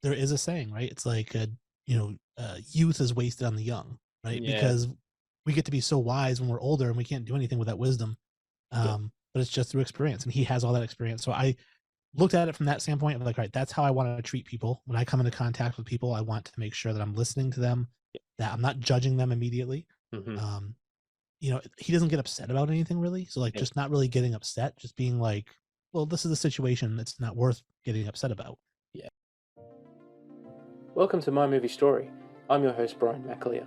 there is a saying, right? It's like, youth is wasted on the young, right? Yeah, Because we get to be so wise when we're older and we can't do anything with that wisdom. yeah, But it's just through experience, and he has all that experience. So I looked at it from that standpoint of like, right, that's how I want to treat people. When I come into contact with people, I want to make sure that I'm listening to them, that I'm not judging them immediately. hmm Um, he doesn't get upset about anything really. So like yeah. just not really getting upset, just being like, well, this is a situation that's not worth getting upset about. Yeah. Welcome to My Movie Story. I'm your host, Brian McAleer.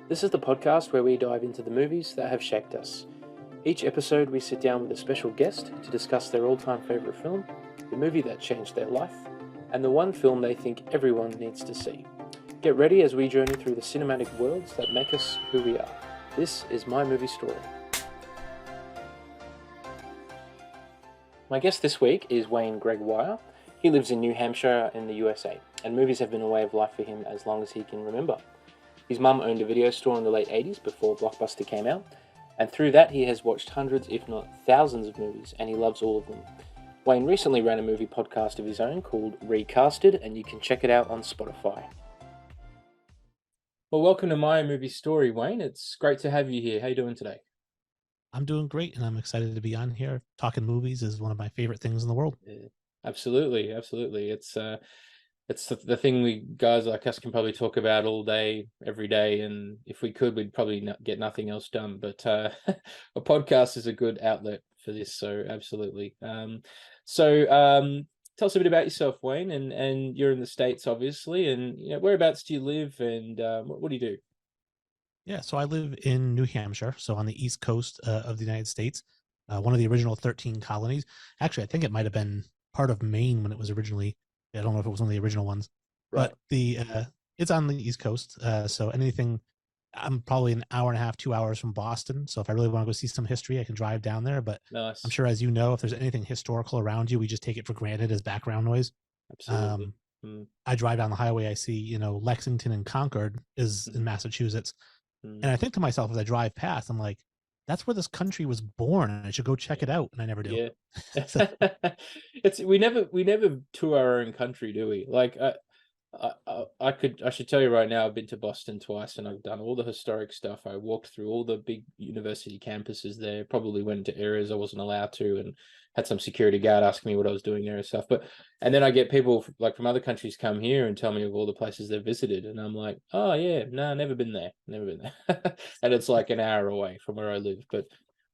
This is the podcast where we dive into the movies that have shaped us. Each episode, we sit down with a special guest to discuss their all-time favourite film, the movie that changed their life, and the one film they think everyone needs to see. Get ready as we journey through the cinematic worlds that make us who we are. This is My Movie Story. My guest this week is Wayne Gregoire. He lives in New Hampshire in the USA, and movies have been a way of life for him as long as he can remember. His mum owned a video store in the late 80s before Blockbuster came out, and through that he has watched hundreds, if not thousands of movies, and he loves all of them. Wayne recently ran a movie podcast of his own called Recasted, and you can check it out on Spotify. Well, welcome to My Movie Story, Wayne. It's great to have you here. How are you doing today? I'm doing great, and I'm excited to be on here. Talking movies is one of my favorite things in the world. Yeah, absolutely, absolutely. It's the thing we guys like us can probably talk about all day, every day, and if we could, we'd probably not get nothing else done. But a podcast is a good outlet for this, so absolutely. Tell us a bit about yourself, Wayne, and you're in the States, obviously, and whereabouts do you live, and what do you do? Yeah, so I live in New Hampshire, so on the east coast of the United States, one of the original 13 colonies. Actually, I think it might have been part of Maine when it was originally. I don't know if it was one of the original ones, Right. but the it's on the east coast. So anything, I'm probably an hour and a half, 2 hours from Boston. So if I really want to go see some history, I can drive down there. But I'm Nice. sure, as you know, if there's anything historical around you, we just take it for granted as background noise. Absolutely. Um, Mm, I drive down the highway, I see, Lexington and Concord is in mhm, Massachusetts, and mm. I think to myself as I drive past, I'm like, "That's where this country was born, and I should go check it out," and I never do. Yeah. So It's we never tour our own country, do we? Like, I should tell you right now, I've been to Boston twice, and I've done all the historic stuff. I walked through all the big university campuses there, probably went to areas I wasn't allowed to, and had some security guard ask me what I was doing there and stuff. And then I get people like from other countries come here and tell me of all the places they've visited, and I'm like, oh yeah, no, never been there, never been there. And it's like an hour away from where I live, but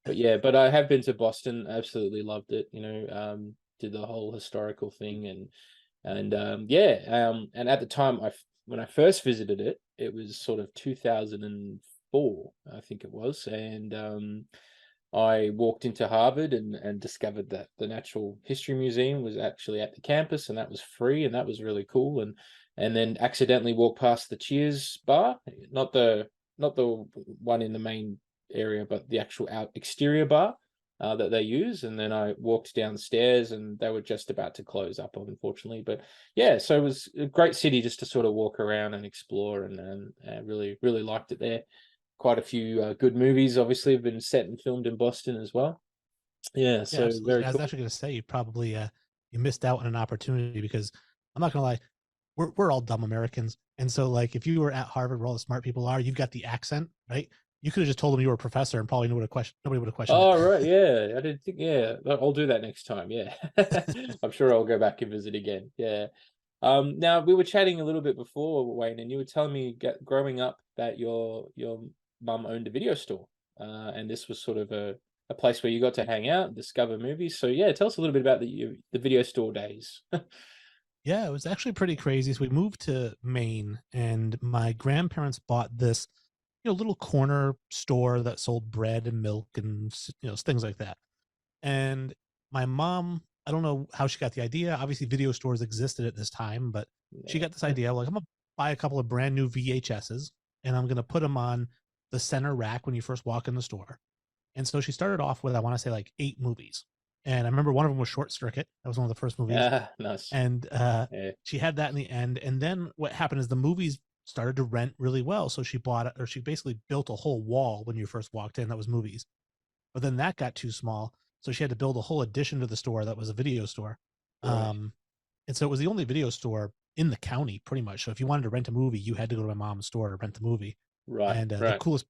yeah, but I have been to Boston, absolutely loved it, did the whole historical thing, and at the time when I first visited it, it was sort of 2004, I think it was, and I walked into Harvard and discovered that the Natural History Museum was actually at the campus, and that was free, and that was really cool, and then accidentally walked past the Cheers bar, not the one in the main area, but the actual out exterior bar that they use. And then I walked downstairs, and they were just about to close up, unfortunately. But yeah, so it was a great city just to sort of walk around and explore, and really, really liked it there. Quite a few good movies, obviously, have been set and filmed in Boston as well. Yeah, yeah, so absolutely. very I was cool. actually gonna say you probably, you missed out on an opportunity because I'm not gonna lie, we're all dumb Americans, and so, like, if you were at Harvard where all the smart people are, you've got the accent, right? You could have just told them you were a professor and probably nobody would have questioned it. Oh, right, yeah, I didn't think, yeah, I'll do that next time, yeah. I'm sure I'll go back and visit again, yeah. Now we were chatting a little bit before, Wayne, and you were telling me growing up that your mum owned a video store, and this was sort of a place where you got to hang out and discover movies. So yeah, tell us a little bit about the video store days. Yeah, it was actually pretty crazy. So we moved to Maine, and my grandparents bought this, little corner store that sold bread and milk and things like that. And my mom, I don't know how she got the idea. Obviously, video stores existed at this time, but she got this Yeah. idea like, I'm gonna buy a couple of brand new VHSs, and I'm gonna put them on the center rack when you first walk in the store. And so she started off with, I want to say, like 8 movies. And I remember one of them was Short Circuit. That was one of the first movies, Ah, nice. and Yeah, she had that in the end. And then what happened is the movies started to rent really well, so she bought it, or she basically built a whole wall when you first walked in that was movies. But then that got too small, so she had to build a whole addition to the store that was a video store. right. um and so it was the only video store in the county pretty much. So if you wanted to rent a movie, you had to go to my mom's store to rent the movie. Right. And the Right. coolest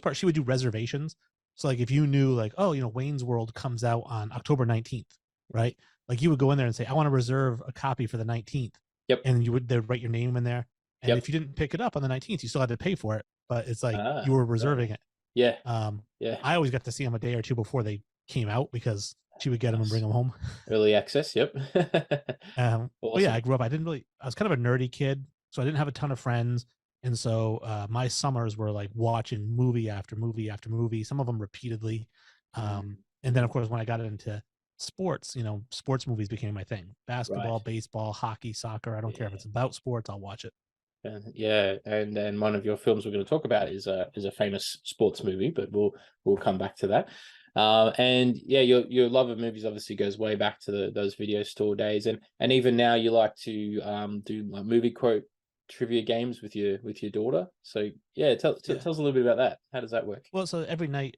part, she would do reservations. So like if you knew like, oh, Wayne's World comes out on October 19th, right? Like you would go in there and say, I want to reserve a copy for the 19th. Yep. And they'd write your name in there. And Yep. if you didn't pick it up on the 19th, you still had to pay for it. But it's like Ah. you were Right. reserving it. Yeah. Um, Yeah. I always got to see them a day or two before they came out because she would get them and bring Nice. them home. Early access. Yep. But yeah, Awesome. I grew up. I was kind of a nerdy kid, so I didn't have a ton of friends. And so my summers were like watching movie after movie after movie, some of them repeatedly. And then, of course, when I got into sports, sports movies became my thing: Right. basketball, baseball, hockey, soccer. I don't care if Yeah. it's about sports, I'll watch it. Yeah, and then one of your films we're going to talk about is a famous sports movie, but we'll come back to that. And yeah, your love of movies obviously goes way back to those video store days, and even now you like to do like movie quote trivia games with your daughter. So yeah, tell Yeah. us a little bit about that. How does that work? Well, so every night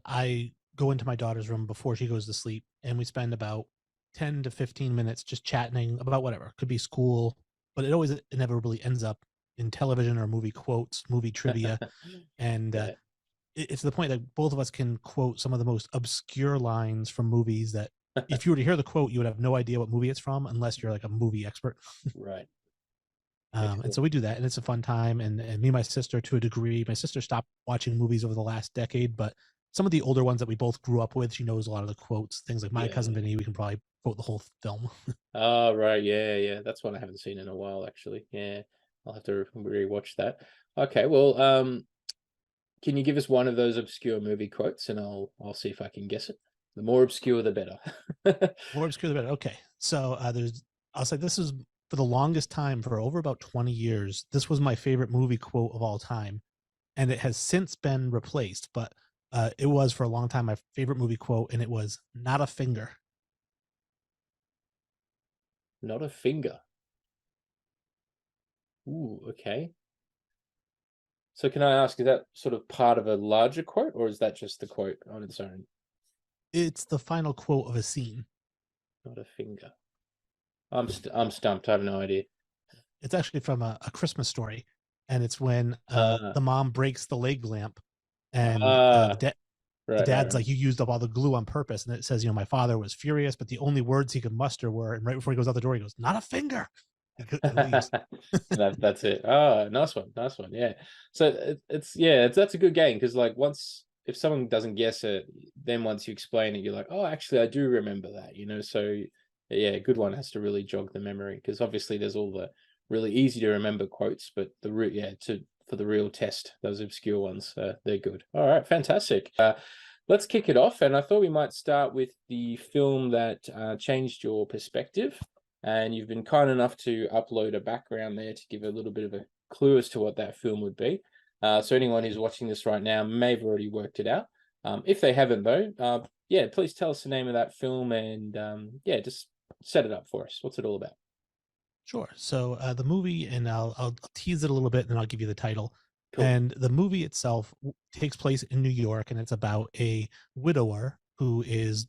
I go into my daughter's room before she goes to sleep, and we spend about 10 to 15 minutes just chatting about whatever. Could be school, but it always inevitably ends up in television or movie quotes, movie trivia. And Yeah. it's the point that both of us can quote some of the most obscure lines from movies that if you were to hear the quote, you would have no idea what movie it's from unless you're like a movie expert. Right. And Excellent. so we do that, and it's a fun time. And me and my sister, to a degree, my sister stopped watching movies over the last decade, but some of the older ones that we both grew up with, she knows a lot of the quotes. Things like My Yeah. Cousin Vinny, we can probably quote the whole film. Oh, right. Yeah, yeah. That's one I haven't seen in a while, actually. Yeah. I'll have to rewatch that. Okay. Well, can you give us one of those obscure movie quotes, and I'll see if I can guess it. The more obscure, the better. More obscure the better. Okay, so I'll say this is for the longest time, for over about 20 years. This was my favorite movie quote of all time, and it has since been replaced. But it was for a long time my favorite movie quote, and it was "Not a finger." Not a finger. Ooh, okay. So can I ask, is that sort of part of a larger quote, or is that just the quote on its own? It's the final quote of a scene. Not a finger. I'm stumped. I have no idea. It's actually from a Christmas Story, and it's when Ah, the mom breaks the leg lamp, and ah, the right, right, dad's right. like, "You used up all the glue on purpose," and it says, "My father was furious, but the only words he could muster were," and right before he goes out the door, he goes, "Not a finger," and leaves. That's it. Oh, nice one, nice one. Yeah. So that's a good game because like once if someone doesn't guess it, then once you explain it, you're like, oh, actually, I do remember that. So yeah, a good one has to really jog the memory because obviously there's all the really easy to remember quotes, but for the real test, those obscure ones, they're good. All right, fantastic. Let's kick it off, and I thought we might start with the film that changed your perspective. And you've been kind enough to upload a background there to give a little bit of a clue as to what that film would be. So anyone who's watching this right now may have already worked it out. If they haven't, though, yeah, please tell us the name of that film and yeah, just set it up for us. What's it all about? Sure. So the movie, and I'll tease it a little bit, and then I'll give you the title. Cool. And the movie itself takes place in New York, and it's about a widower who is,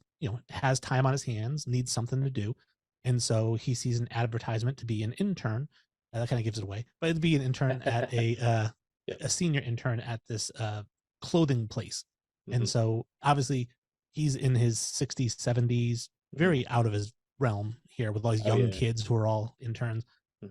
has time on his hands, needs something to do, and so he sees an advertisement to be an intern. That kind of gives it away, but it'd be an intern at Yep. a senior intern at this clothing place, and Hmm. so obviously he's in his 60s, 70s, Hmm. very out of his realm here with all these Oh young yeah. kids who are all interns.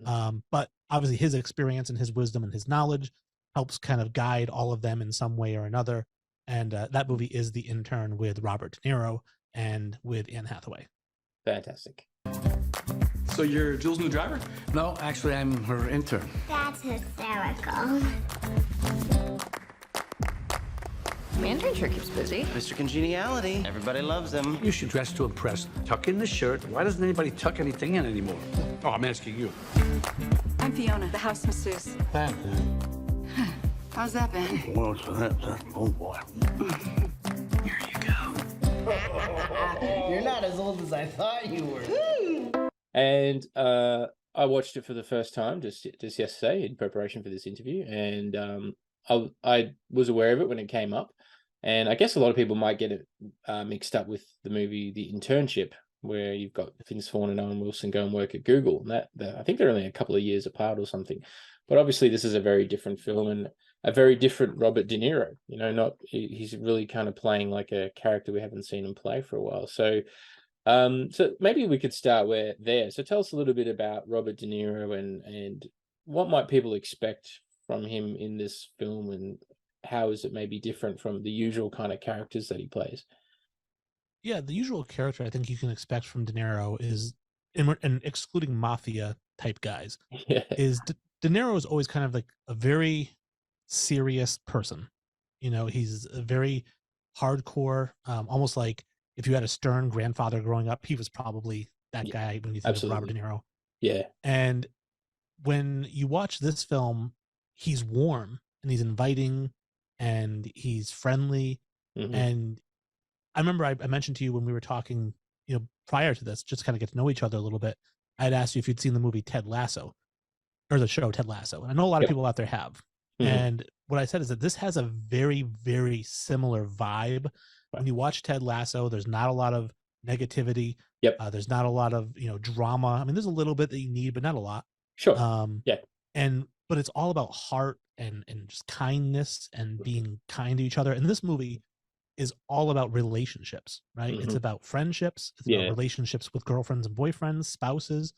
Hmm. But obviously, his experience and his wisdom and his knowledge helps kind of guide all of them in some way or another. And that movie is The Intern with Robert De Niro and with Anne Hathaway. Fantastic. So you're Jules' new driver? No, actually, I'm her intern. That's hysterical. My intern sure keeps busy. Mr. Congeniality. Everybody loves him. You should dress to impress. Tuck in the shirt. Why doesn't anybody tuck anything in anymore? Oh, I'm asking you. I'm Fiona, the house masseuse. How's that been? Well, so oh boy. Here you go. You're not as old as I thought you were. And I watched it for the first time just yesterday in preparation for this interview, and I was aware of it when it came up, and I guess a lot of people might get it mixed up with the movie The Internship, where you've got Vince Vaughn and Owen Wilson go and work at Google, and that I think they're only a couple of years apart or something. But obviously, this is a very different film and a very different Robert De Niro. You know, he's really kind of playing like a character we haven't seen him play for a while. So, so maybe we could start there. So, tell us a little bit about Robert De Niro and what might people expect from him in this film, and how is it maybe different from the usual kind of characters that he plays? Yeah, the usual character I think you can expect from De Niro is, and excluding mafia type guys, Yeah, is De Niro is always kind of like a very serious person. You know, he's a very hardcore, almost like if you had a stern grandfather growing up, he was probably that yeah, guy when you think of Robert absolutely. De Niro. Yeah, And when you watch this film, he's warm and he's inviting and he's friendly. hmm, And I remember I mentioned to you when we were talking, prior to this, just kind of get to know each other a little bit. I'd asked you if you'd seen the movie Ted Lasso or the show Ted Lasso. And I know a lot of yep, people out there have. hmm, And what I said is that this has a very, very similar vibe. right, When you watch Ted Lasso, there's not a lot of negativity. yep, There's not a lot of, drama. I mean, there's a little bit that you need, but not a lot. sure, Um, yeah, but it's all about heart and just kindness and being kind to each other. And this movie is all about relationships, right? It's hmm, about friendships. It's about yeah, relationships with girlfriends and boyfriends, spouses,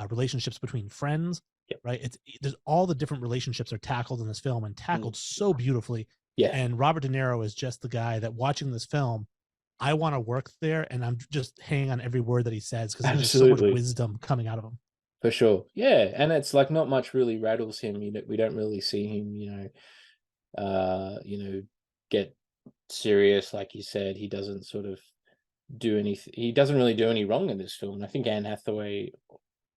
relationships between friends, yep, right? There's all the different relationships are tackled in this film and mm, tackled so beautifully. yeah, And Robert De Niro is just the guy that watching this film, I want to work there, and I'm just hanging on every word that he says because there's just so much absolutely. wisdom coming out of him. For sure. Yeah, and it's like not much really rattles him. We don't really see him, get serious like you said. He doesn't sort of do anything. He doesn't really do any wrong in this film. And I think Anne Hathaway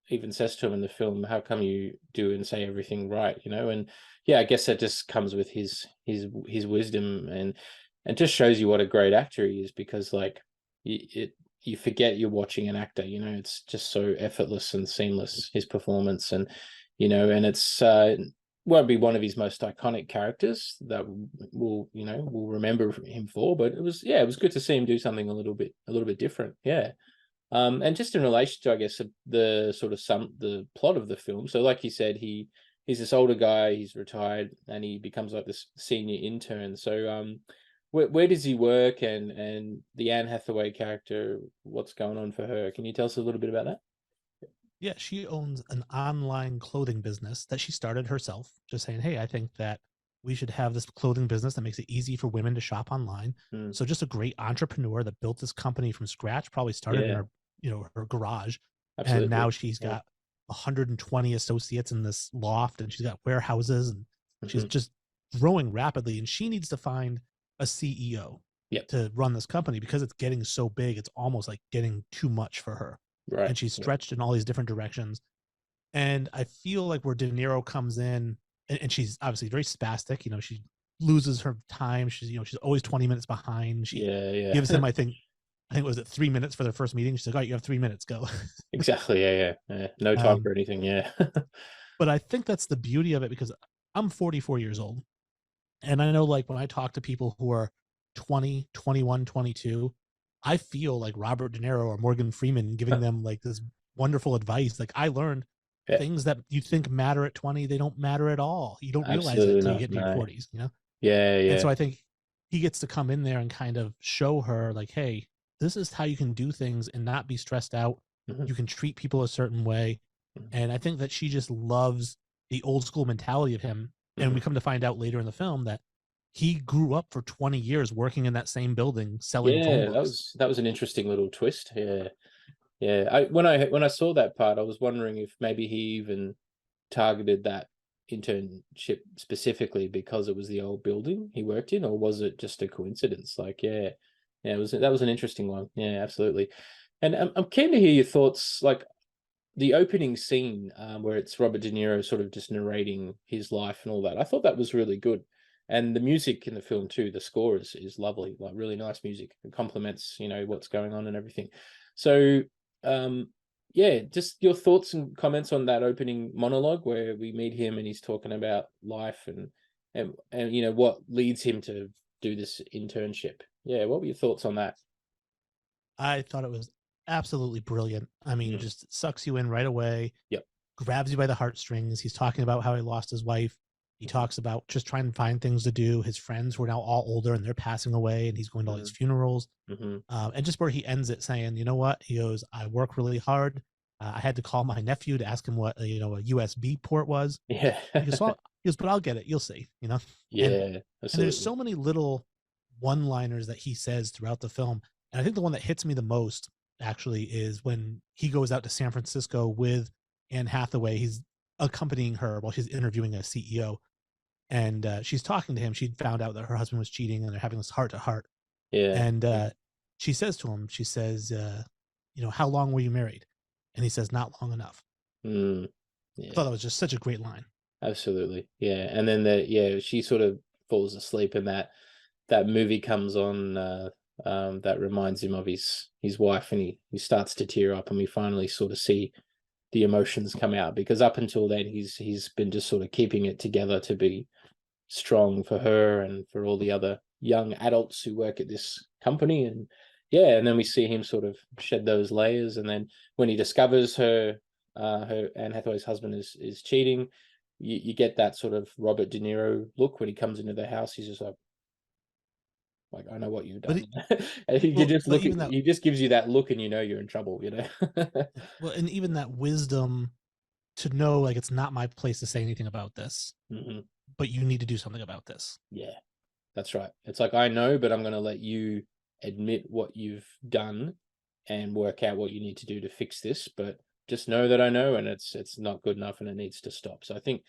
even says to him in the film, "How come you do and say everything right?" And yeah, I guess that just comes with his wisdom and just shows you what a great actor he is, because like you forget you're watching an actor. It's just so effortless and seamless, his performance. And it's won't be one of his most iconic characters that we'll remember him for, but it was good to see him do something a little bit different. Yeah. And just in relation to, I guess, the sort of the plot of the film. So, like you said, he's this older guy. He's retired, and he becomes like this senior intern. So, where does he work? And the Anne Hathaway character, what's going on for her? Can you tell us a little bit about that? Yeah, she owns an online clothing business that she started herself, just saying, "Hey, I think that we should have this clothing business that makes it easy for women to shop online." Mm, So just a great entrepreneur that built this company from scratch, probably started in yeah, her garage, and absolutely. now she's Yeah. got 120 associates in this loft, and she's got warehouses, and she's Hmm. just growing rapidly, and she needs to find a CEO Yep. to run this company because it's getting so big, it's almost like getting too much for her. Right. And she's Yep. stretched in all these different directions. And I feel like where De Niro comes in, and she's obviously very spastic. She loses her time. She's always 20 minutes behind. She Yeah. gives him, Yeah. I think was it 3 minutes for their first meeting. She's like, "All right, you have 3 minutes, go." Exactly. Yeah. Yeah. Yeah. No time um, for anything. Yeah. but I think that's the beauty of it because I'm 44 years old. And I know, like, when I talk to people who are 20, 21, 22, I feel like Robert De Niro or Morgan Freeman giving them like this wonderful advice. Like, I learned Yeah. things that you think matter at 20, they don't matter at all. You don't realize it Absolutely till you not. get into your No. 40s. Yeah. And Yeah. so I think he gets to come in there and kind of show her, like, hey, this is how you can do things and not be stressed out. Mhm, You can treat people a certain way. mhm, And I think that she just loves the old school mentality of him. And mhm. we come to find out later in the film that he grew up for 20 years working in that same building selling phone Yeah, that books. was an interesting little twist. Yeah. Yeah. When I saw that part, I was wondering if maybe he even targeted that internship specifically because it was the old building he worked in, or was it just a coincidence? Like, yeah, yeah, that was an interesting one. Yeah, absolutely. And I'm keen to hear your thoughts, like the opening scene, where it's Robert De Niro sort of just narrating his life and all that. I thought that was really good, and the music in the film too. The score is lovely, like really nice music. It complements what's going on and everything. So, um, yeah, just your thoughts and comments on that opening monologue where we meet him and he's talking about life and what leads him to do this internship. Yeah, what were your thoughts on that? I thought it was absolutely brilliant. I mean, Mm. just sucks you in right away. Yep. Grabs you by the heartstrings. He's talking about how he lost his wife. He talks about just trying to find things to do. His friends who are now all older and they're passing away, and he's going to all these funerals. Mm-hmm. And just where he ends it saying, you know what? He goes, I work really hard. I had to call my nephew to ask him what a USB port was. Yeah. He goes, well, he goes, but I'll get it. You'll see. And Yeah, and there's absolutely. so many little one-liners that he says throughout the film. And I think the one that hits me the most actually is when he goes out to San Francisco with Anne Hathaway. He's accompanying her while she's interviewing a CEO, and she's talking to him. She'd found out that her husband was cheating, and they're having this heart to heart. Yeah. And she says to him, she says, how long were you married? And he says, not long enough. Mm. I Yeah, thought that was just such a great line. absolutely. Yeah. And then she sort of falls asleep, and that movie comes on that reminds him of his wife, and he starts to tear up, and we finally sort of see the emotions come out, because up until then he's been just sort of keeping it together to be strong for her and for all the other young adults who work at this company. And and then we see him sort of shed those layers, and then when he discovers her Anne Hathaway's husband is cheating, you get that sort of Robert De Niro look when he comes into the house. He's just like, I know what you've But done. And he well, just but even that, he just gives you that look, and you're in trouble. well, and even that wisdom to know, like, it's not my place to say anything about this, Hmm. but you need to do something about this. Yeah, that's right. It's like, I know, but I'm going to let you admit what you've done and work out what you need to do to fix this. But just know that I know, and it's not good enough, and it needs to stop. So I think,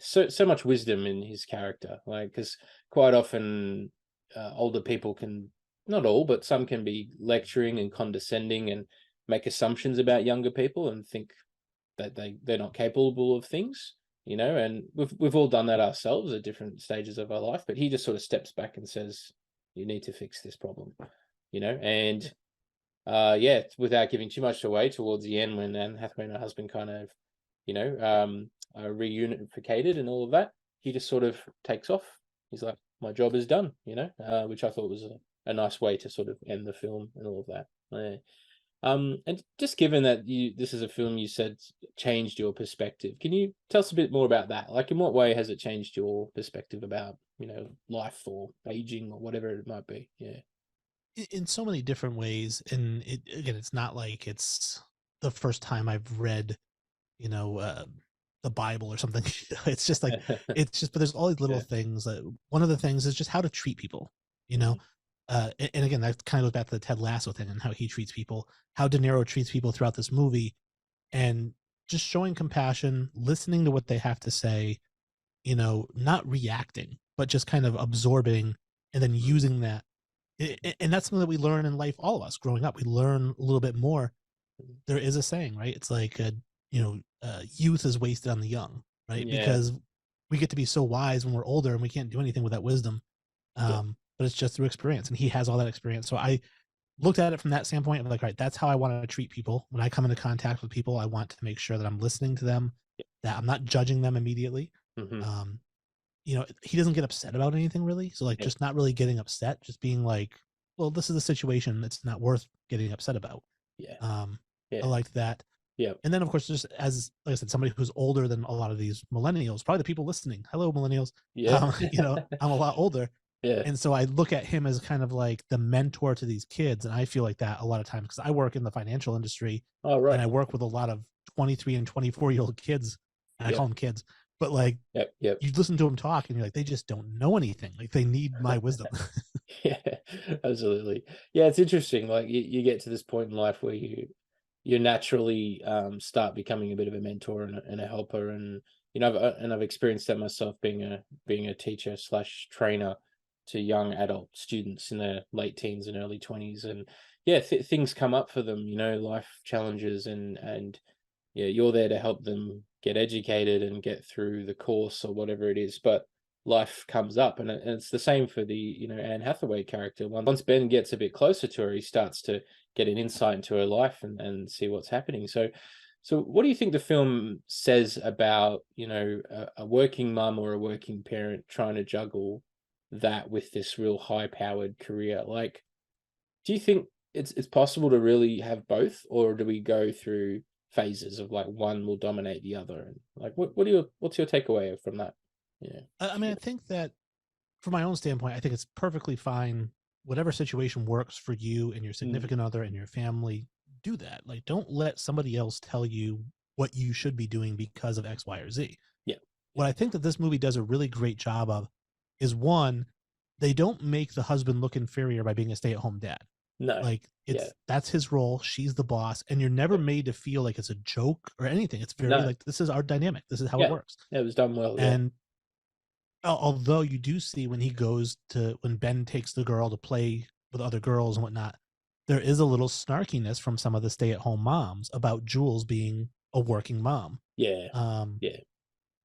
so much wisdom in his character, like, because quite often older people can, not all, but some can be lecturing and condescending and make assumptions about younger people and think that they're not capable of things, and we've all done that ourselves at different stages of our life. But he just sort of steps back and says, you need to fix this problem, and without giving too much away, towards the end, when Anne Hathaway and her husband kind of, are reunificated and all of that, he just sort of takes off. He's like, my job is done, which I thought was a nice way to sort of end the film and all of that. Yeah. And just given that this is a film you said changed your perspective, can you tell us a bit more about that? Like, in what way has it changed your perspective about, life or aging or whatever it might be? Yeah. In so many different ways. And again, it's not like it's the first time I've read, you know, uh, the Bible or something. It's just like, but there's all these little Yeah. things. One of the things is just how to treat people, you know? And again, that kind of goes back to the Ted Lasso thing and how he treats people, how De Niro treats people throughout this movie, and just showing compassion, listening to what they have to say, not reacting, but just kind of absorbing and then using that. And that's something that we learn in life, all of us growing up. We learn a little bit more. There is a saying, right? It's like, youth is wasted on the young, right? Yeah. Because we get to be so wise when we're older and we can't do anything with that wisdom. Yeah. But it's just through experience, and he has all that experience. So I looked at it from that standpoint. I'm like, right, that's how I want to treat people. When I come into contact with people, I want to make sure that I'm listening to them, that I'm not judging them immediately. Mhm. He doesn't get upset about anything really. So like, Yeah. just not really getting upset, just being like, well, this is a situation that's not worth getting upset about. Yeah. I Yeah. liked that. Yeah. And then of course, just as like I said, somebody who's older than a lot of these millennials, probably the people listening. Hello, millennials. Yeah. I'm a lot older. Yeah. And so I look at him as kind of like the mentor to these kids. And I feel like that a lot of times because I work in the financial industry Oh, right. and I work with a lot of 23 and 24-year-old kids. And I Yeah. call them kids, but like, Yep. Yep. you listen to them talk and you're like, they just don't know anything. Like they need my wisdom. Yeah, absolutely. Yeah, it's interesting. Like, you get to this point in life where you naturally start becoming a bit of a mentor and a helper. And I've experienced that myself, being a teacher slash trainer to young adult students in their late teens and early 20s. And things come up for them, life challenges, and you're there to help them get educated and get through the course or whatever it is. But life comes up, and it's the same for the Anne Hathaway character. Once Ben gets a bit closer to her, he starts to get an insight into her life and see what's happening. So what do you think the film says about a working mum or a working parent trying to juggle that with this real high powered career? Like, do you think it's possible to really have both, or do we go through phases of like one will dominate the other? And like, what's your takeaway from that? Yeah. I mean, I think that from my own standpoint, I think it's perfectly fine. Whatever situation works for you and your significant other and your family, do that. Like, don't let somebody else tell you what you should be doing because of X, Y, or Z. Yeah. What I think that this movie does a really great job of is, one, they don't make the husband look inferior by being a stay-at-home dad. No. Like, that's his role. She's the boss, and you're never made to feel like it's a joke or anything. It's very like, this is our dynamic. This is how it works. Yeah, it was done well. And although you do see when Ben takes the girl to play with other girls and whatnot, there is a little snarkiness from some of the stay-at-home moms about Jules being a working mom. Yeah.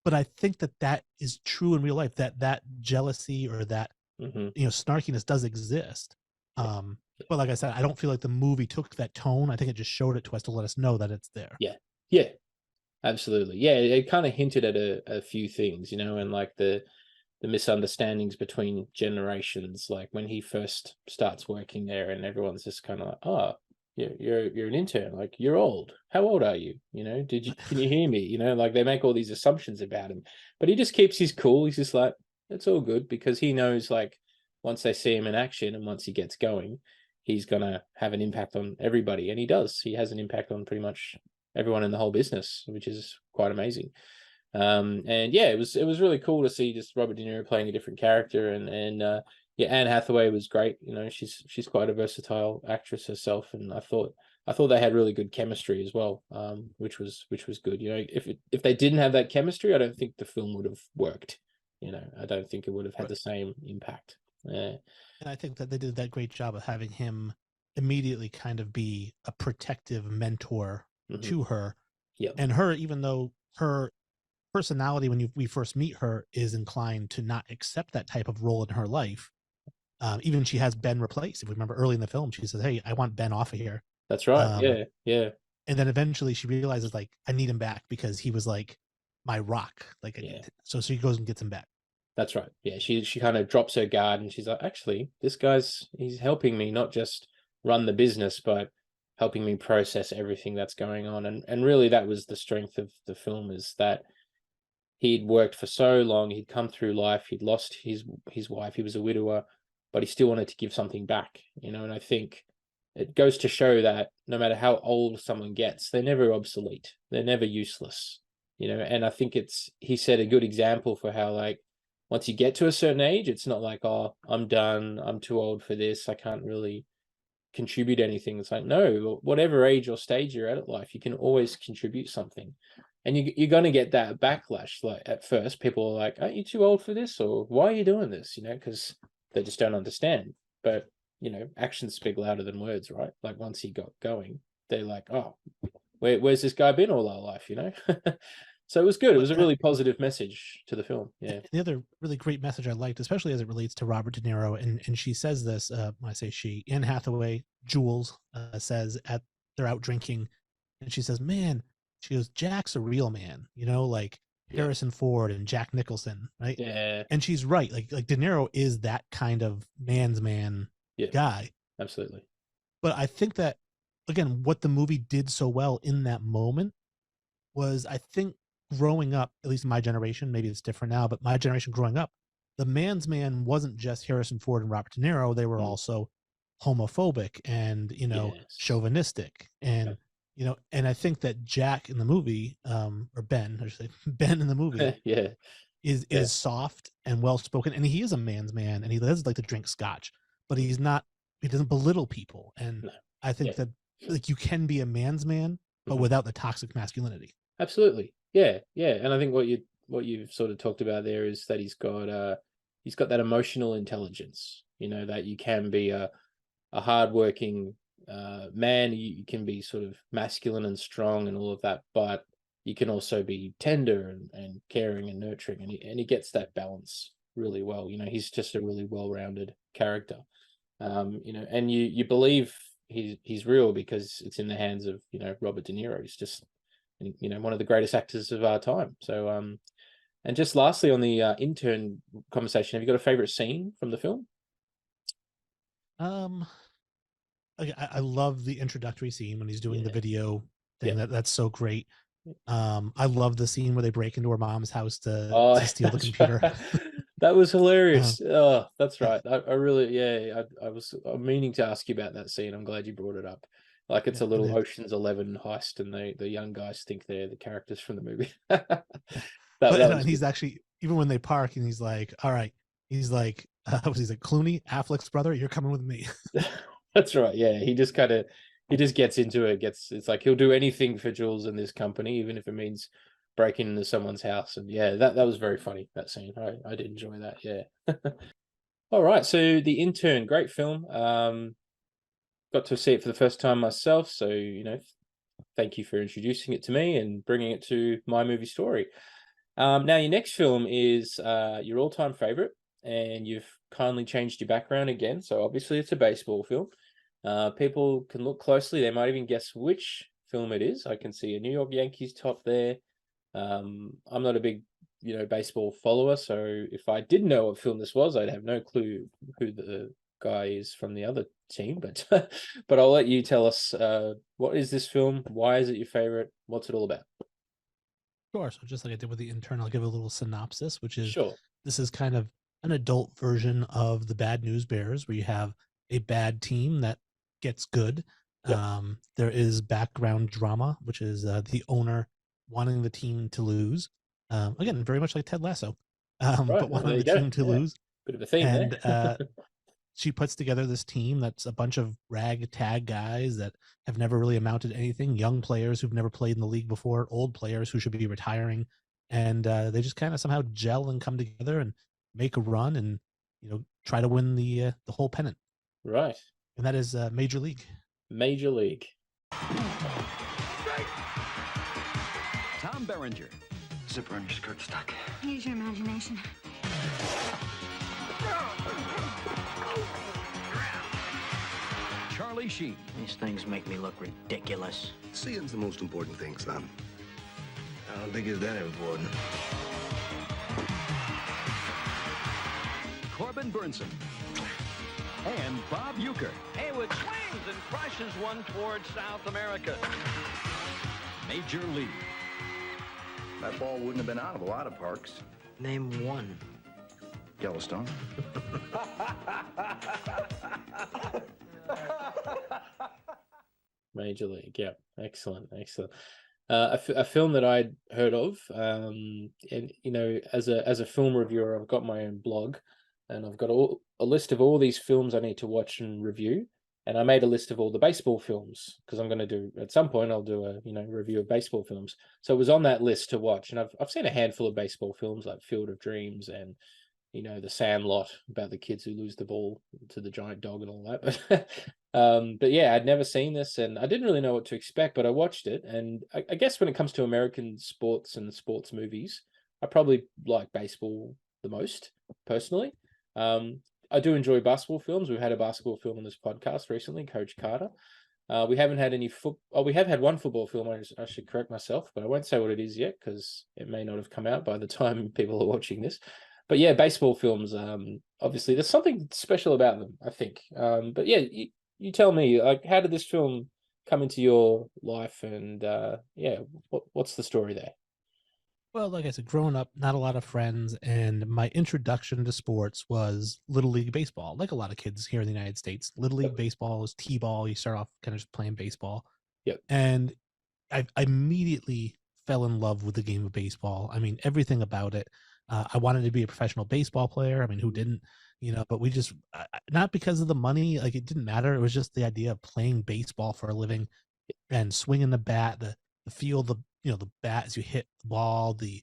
But I think that is true in real life, that jealousy or that, snarkiness does exist. But like I said, I don't feel like the movie took that tone. I think it just showed it to us to let us know that it's there. Yeah, absolutely. Yeah, it kind of hinted at a few things, and like the misunderstandings between generations, like when he first starts working there and everyone's just kind of like, oh, you're an intern, like, you're old. How old are you? Can you hear me? Like, they make all these assumptions about him, but he just keeps his cool. He's just like, it's all good, because he knows, like, once they see him in action and once he gets going, he's gonna have an impact on everybody. And he does. He has an impact on pretty much everyone in the whole business, which is quite amazing. And yeah, it was really cool to see just Robert De Niro playing a different character, and Anne Hathaway was great. She's quite a versatile actress herself, and I thought they had really good chemistry as well, which was good. If they didn't have that chemistry, I don't think the film would have worked. I don't think it would have had the same impact. Yeah. And I think that they did that great job of having him immediately kind of be a protective mentor to her. Yeah. And her, even though her personality when we first meet her is inclined to not accept that type of role in her life, even she has Ben replaced. If we remember early in the film, she says, hey, I want Ben off of here. That's right. Yeah. And then eventually she realizes, like, I need him back because he was like my rock. Like, so she goes and gets him back. That's right. Yeah, she kind of drops her guard and she's like, actually, this he's helping me not just run the business, but helping me process everything that's going on. And really, that was the strength of the film, is that he'd worked for so long, he'd come through life, he'd lost his wife, he was a widower, but he still wanted to give something back, and I think it goes to show that no matter how old someone gets, they're never obsolete, they're never useless, and I think he set a good example for how, like, once you get to a certain age, it's not like, oh, I'm done, I'm too old for this, I can't really contribute anything. It's like, no, whatever age or stage you're at life, you can always contribute something. And you're going to get that backlash. Like, at first, people are like, aren't you too old for this? Or why are you doing this? Because they just don't understand. But, actions speak louder than words, right? Like, once he got going, they're like, oh, where's this guy been all our life, So it was good. It was a really positive message to the film. Yeah. The other really great message I liked, especially as it relates to Robert De Niro, and she says this, when I say she, Anne Hathaway, Jules, says they're out drinking, and she says, man, she goes, Jack's a real man, like Harrison Ford and Jack Nicholson, right? Yeah. And she's right. Like De Niro is that kind of man's man guy. Absolutely. But I think that, again, what the movie did so well in that moment was, I think, growing up, at least my generation, maybe it's different now, but my generation growing up, the man's man wasn't just Harrison Ford and Robert De Niro. They were also homophobic and, chauvinistic. And, and I think that Jack in the movie, or Ben, I should say, Ben in the movie, is soft and well-spoken. And he is a man's man, and he does like to drink scotch, but he doesn't belittle people. And I think that, like, you can be a man's man, but without the toxic masculinity. Absolutely. Yeah. And I think what you've sort of talked about there is that he's got that emotional intelligence, that you can be a hardworking man, you can be sort of masculine and strong and all of that, but you can also be tender and caring and nurturing, and he gets that balance really well. He's just a really well-rounded character, and you believe he's real because it's in the hands of Robert De Niro. He's just one of the greatest actors of our time. So and just lastly on the intern conversation, have you got a favorite scene from the film? I love the introductory scene when he's doing the Yeah. video thing. Yeah. That's so great. I love the scene where they break into her mom's house Oh, to steal the that's computer. right. That was Uh, hilarious. Oh, that's yeah, right. I really, yeah, I'm meaning to ask you about that scene. I'm glad you brought it up. Like it's yeah, a and little then Ocean's 11 heist, and the young guys think they're the characters from the movie. yeah. That But that and was he's good. actually, even when they park and he's like, all right, he's like, he's like, Clooney, Affleck's brother, you're coming with me. That's right. Yeah, he just gets into it. It's like he'll do anything for Jules and this company, even if it means breaking into someone's house. And yeah, that was very funny, that scene. I did enjoy that. Yeah. All right. So The Intern, great film. Got to see it for the first time myself. So, thank you for introducing it to me and bringing it to my movie story. Now, your next film is your all-time favorite, and you've kindly changed your background again. So obviously it's a baseball film. People can look closely. They might even guess which film it is. I can see a New York Yankees top there. I'm not a big, baseball follower, so if I did know what film this was, I'd have no clue who the guy is from the other team. But but I'll let you tell us what is this film? Why is it your favorite? What's it all about? Sure. So just like I did with the intern, I'll give a little synopsis, which is Sure. this is kind of an adult version of the Bad News Bears, where you have a bad team that gets good. Yep. There is background drama, which is the owner wanting the team to lose. Again, very much like Ted Lasso, Right. but Well, there wanting you the go. team to Yeah. lose. Bit of a theme And there. she puts together this team that's a bunch of ragtag guys that have never really amounted to anything, young players who've never played in the league before, old players who should be retiring, and they just kind of somehow gel and come together and make a run and try to win the whole pennant. Right. And that is Major League. Major League. Tom Berenger. Zipper on your skirt stuck. Use your imagination. Charlie Sheen. These things make me look ridiculous. Seeing's the most important thing, son. I don't think it's that important. Corbin Burnson. And Bob Uecker. Haywood swings and crushes one towards South America. Major League. That ball wouldn't have been out of a lot of parks. Name one. Yellowstone. Major League. Yeah. Excellent. Excellent. A film that I'd heard of, and as a film reviewer, I've got my own blog, and I've got a list of all these films I need to watch and review. And I made a list of all the baseball films because I'm going to do at some point I'll do a review of baseball films. So it was on that list to watch, and I've seen a handful of baseball films like Field of Dreams and The Sandlot about the kids who lose the ball to the giant dog and all that. But yeah, I'd never seen this, and I didn't really know what to expect. But I watched it, and I guess when it comes to American sports and sports movies, I probably like baseball the most personally. I do enjoy basketball films. We've had a basketball film on this podcast recently, Coach Carter. We haven't had any we have had one football film. I should correct myself, but I won't say what it is yet because it may not have come out by the time people are watching this. But yeah, baseball films. Obviously, there's something special about them, I think. But yeah, you tell me, like, how did this film come into your life, and yeah, what's the story there? Well, like I said, growing up, not a lot of friends, and my introduction to sports was Little League baseball. Like a lot of kids here in the United States, Little League baseball is t-ball. You start off kind of just playing baseball. Yep. And I immediately fell in love with the game of baseball. I mean, everything about it. I wanted to be a professional baseball player. I mean, who didn't? But we just not because of the money. Like, it didn't matter. It was just the idea of playing baseball for a living and swinging the bat, the feel, the bat as you hit the ball, the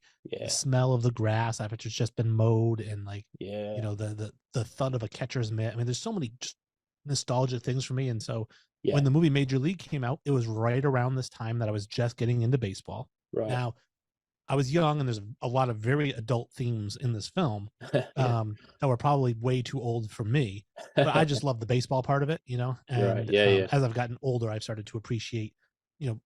smell of the grass after it's just been mowed, and the thud of a catcher's mitt. I mean, there's so many just nostalgic things for me. And so when the movie Major League came out, it was right around this time that I was just getting into baseball. Right. Now, I was young, and there's a lot of very adult themes in this film that were probably way too old for me. But I just love the baseball part of it, And Right. as I've gotten older, I've started to appreciate,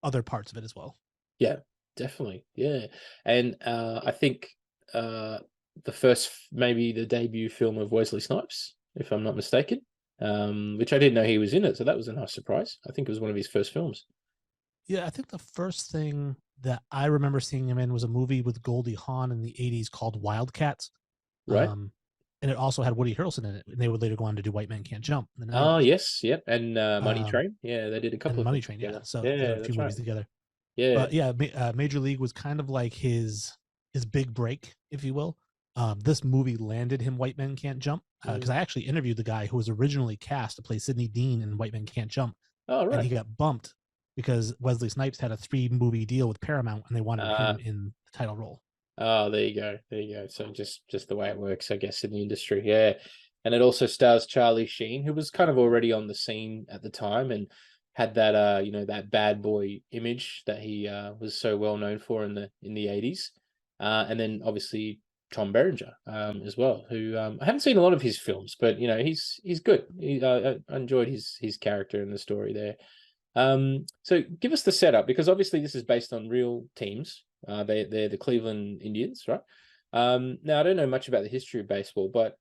other parts of it as well. Yeah, definitely. Yeah. And I think the first, maybe the debut film of Wesley Snipes, if I'm not mistaken. which I didn't know he was in it. So that was a nice surprise. I think it was one of his first films. Yeah, I think the first thing that I remember seeing him in was a movie with Goldie Hawn in the 80s called Wildcats. Right. And it also had Woody Harrelson in it. And they would later go on to do White Men Can't Jump in the 90s. Oh, yes. Yep. And Money Train. Yeah, they did a couple and of Money things Train, together. yeah. So yeah, they did a few that's movies right. together. Yeah. But yeah, Major League was kind of like his big break, if you will. This movie landed him White Men Can't Jump, because I actually interviewed the guy who was originally cast to play Sidney Dean in White Men Can't Jump. Oh, right. And he got bumped because Wesley Snipes had a 3-movie deal with Paramount and they wanted him in the title role. Oh, there you go. There you go. So just the way it works, I guess, in the industry. Yeah. And it also stars Charlie Sheen, who was kind of already on the scene at the time and had that that bad boy image that he was so well known for in the 80s. And then obviously Tom Berenger as well, who I haven't seen a lot of his films, but he's good. I enjoyed his character in the story there. So give us the setup, because obviously this is based on real teams. They're the Cleveland Indians, right? Now I don't know much about the history of baseball, but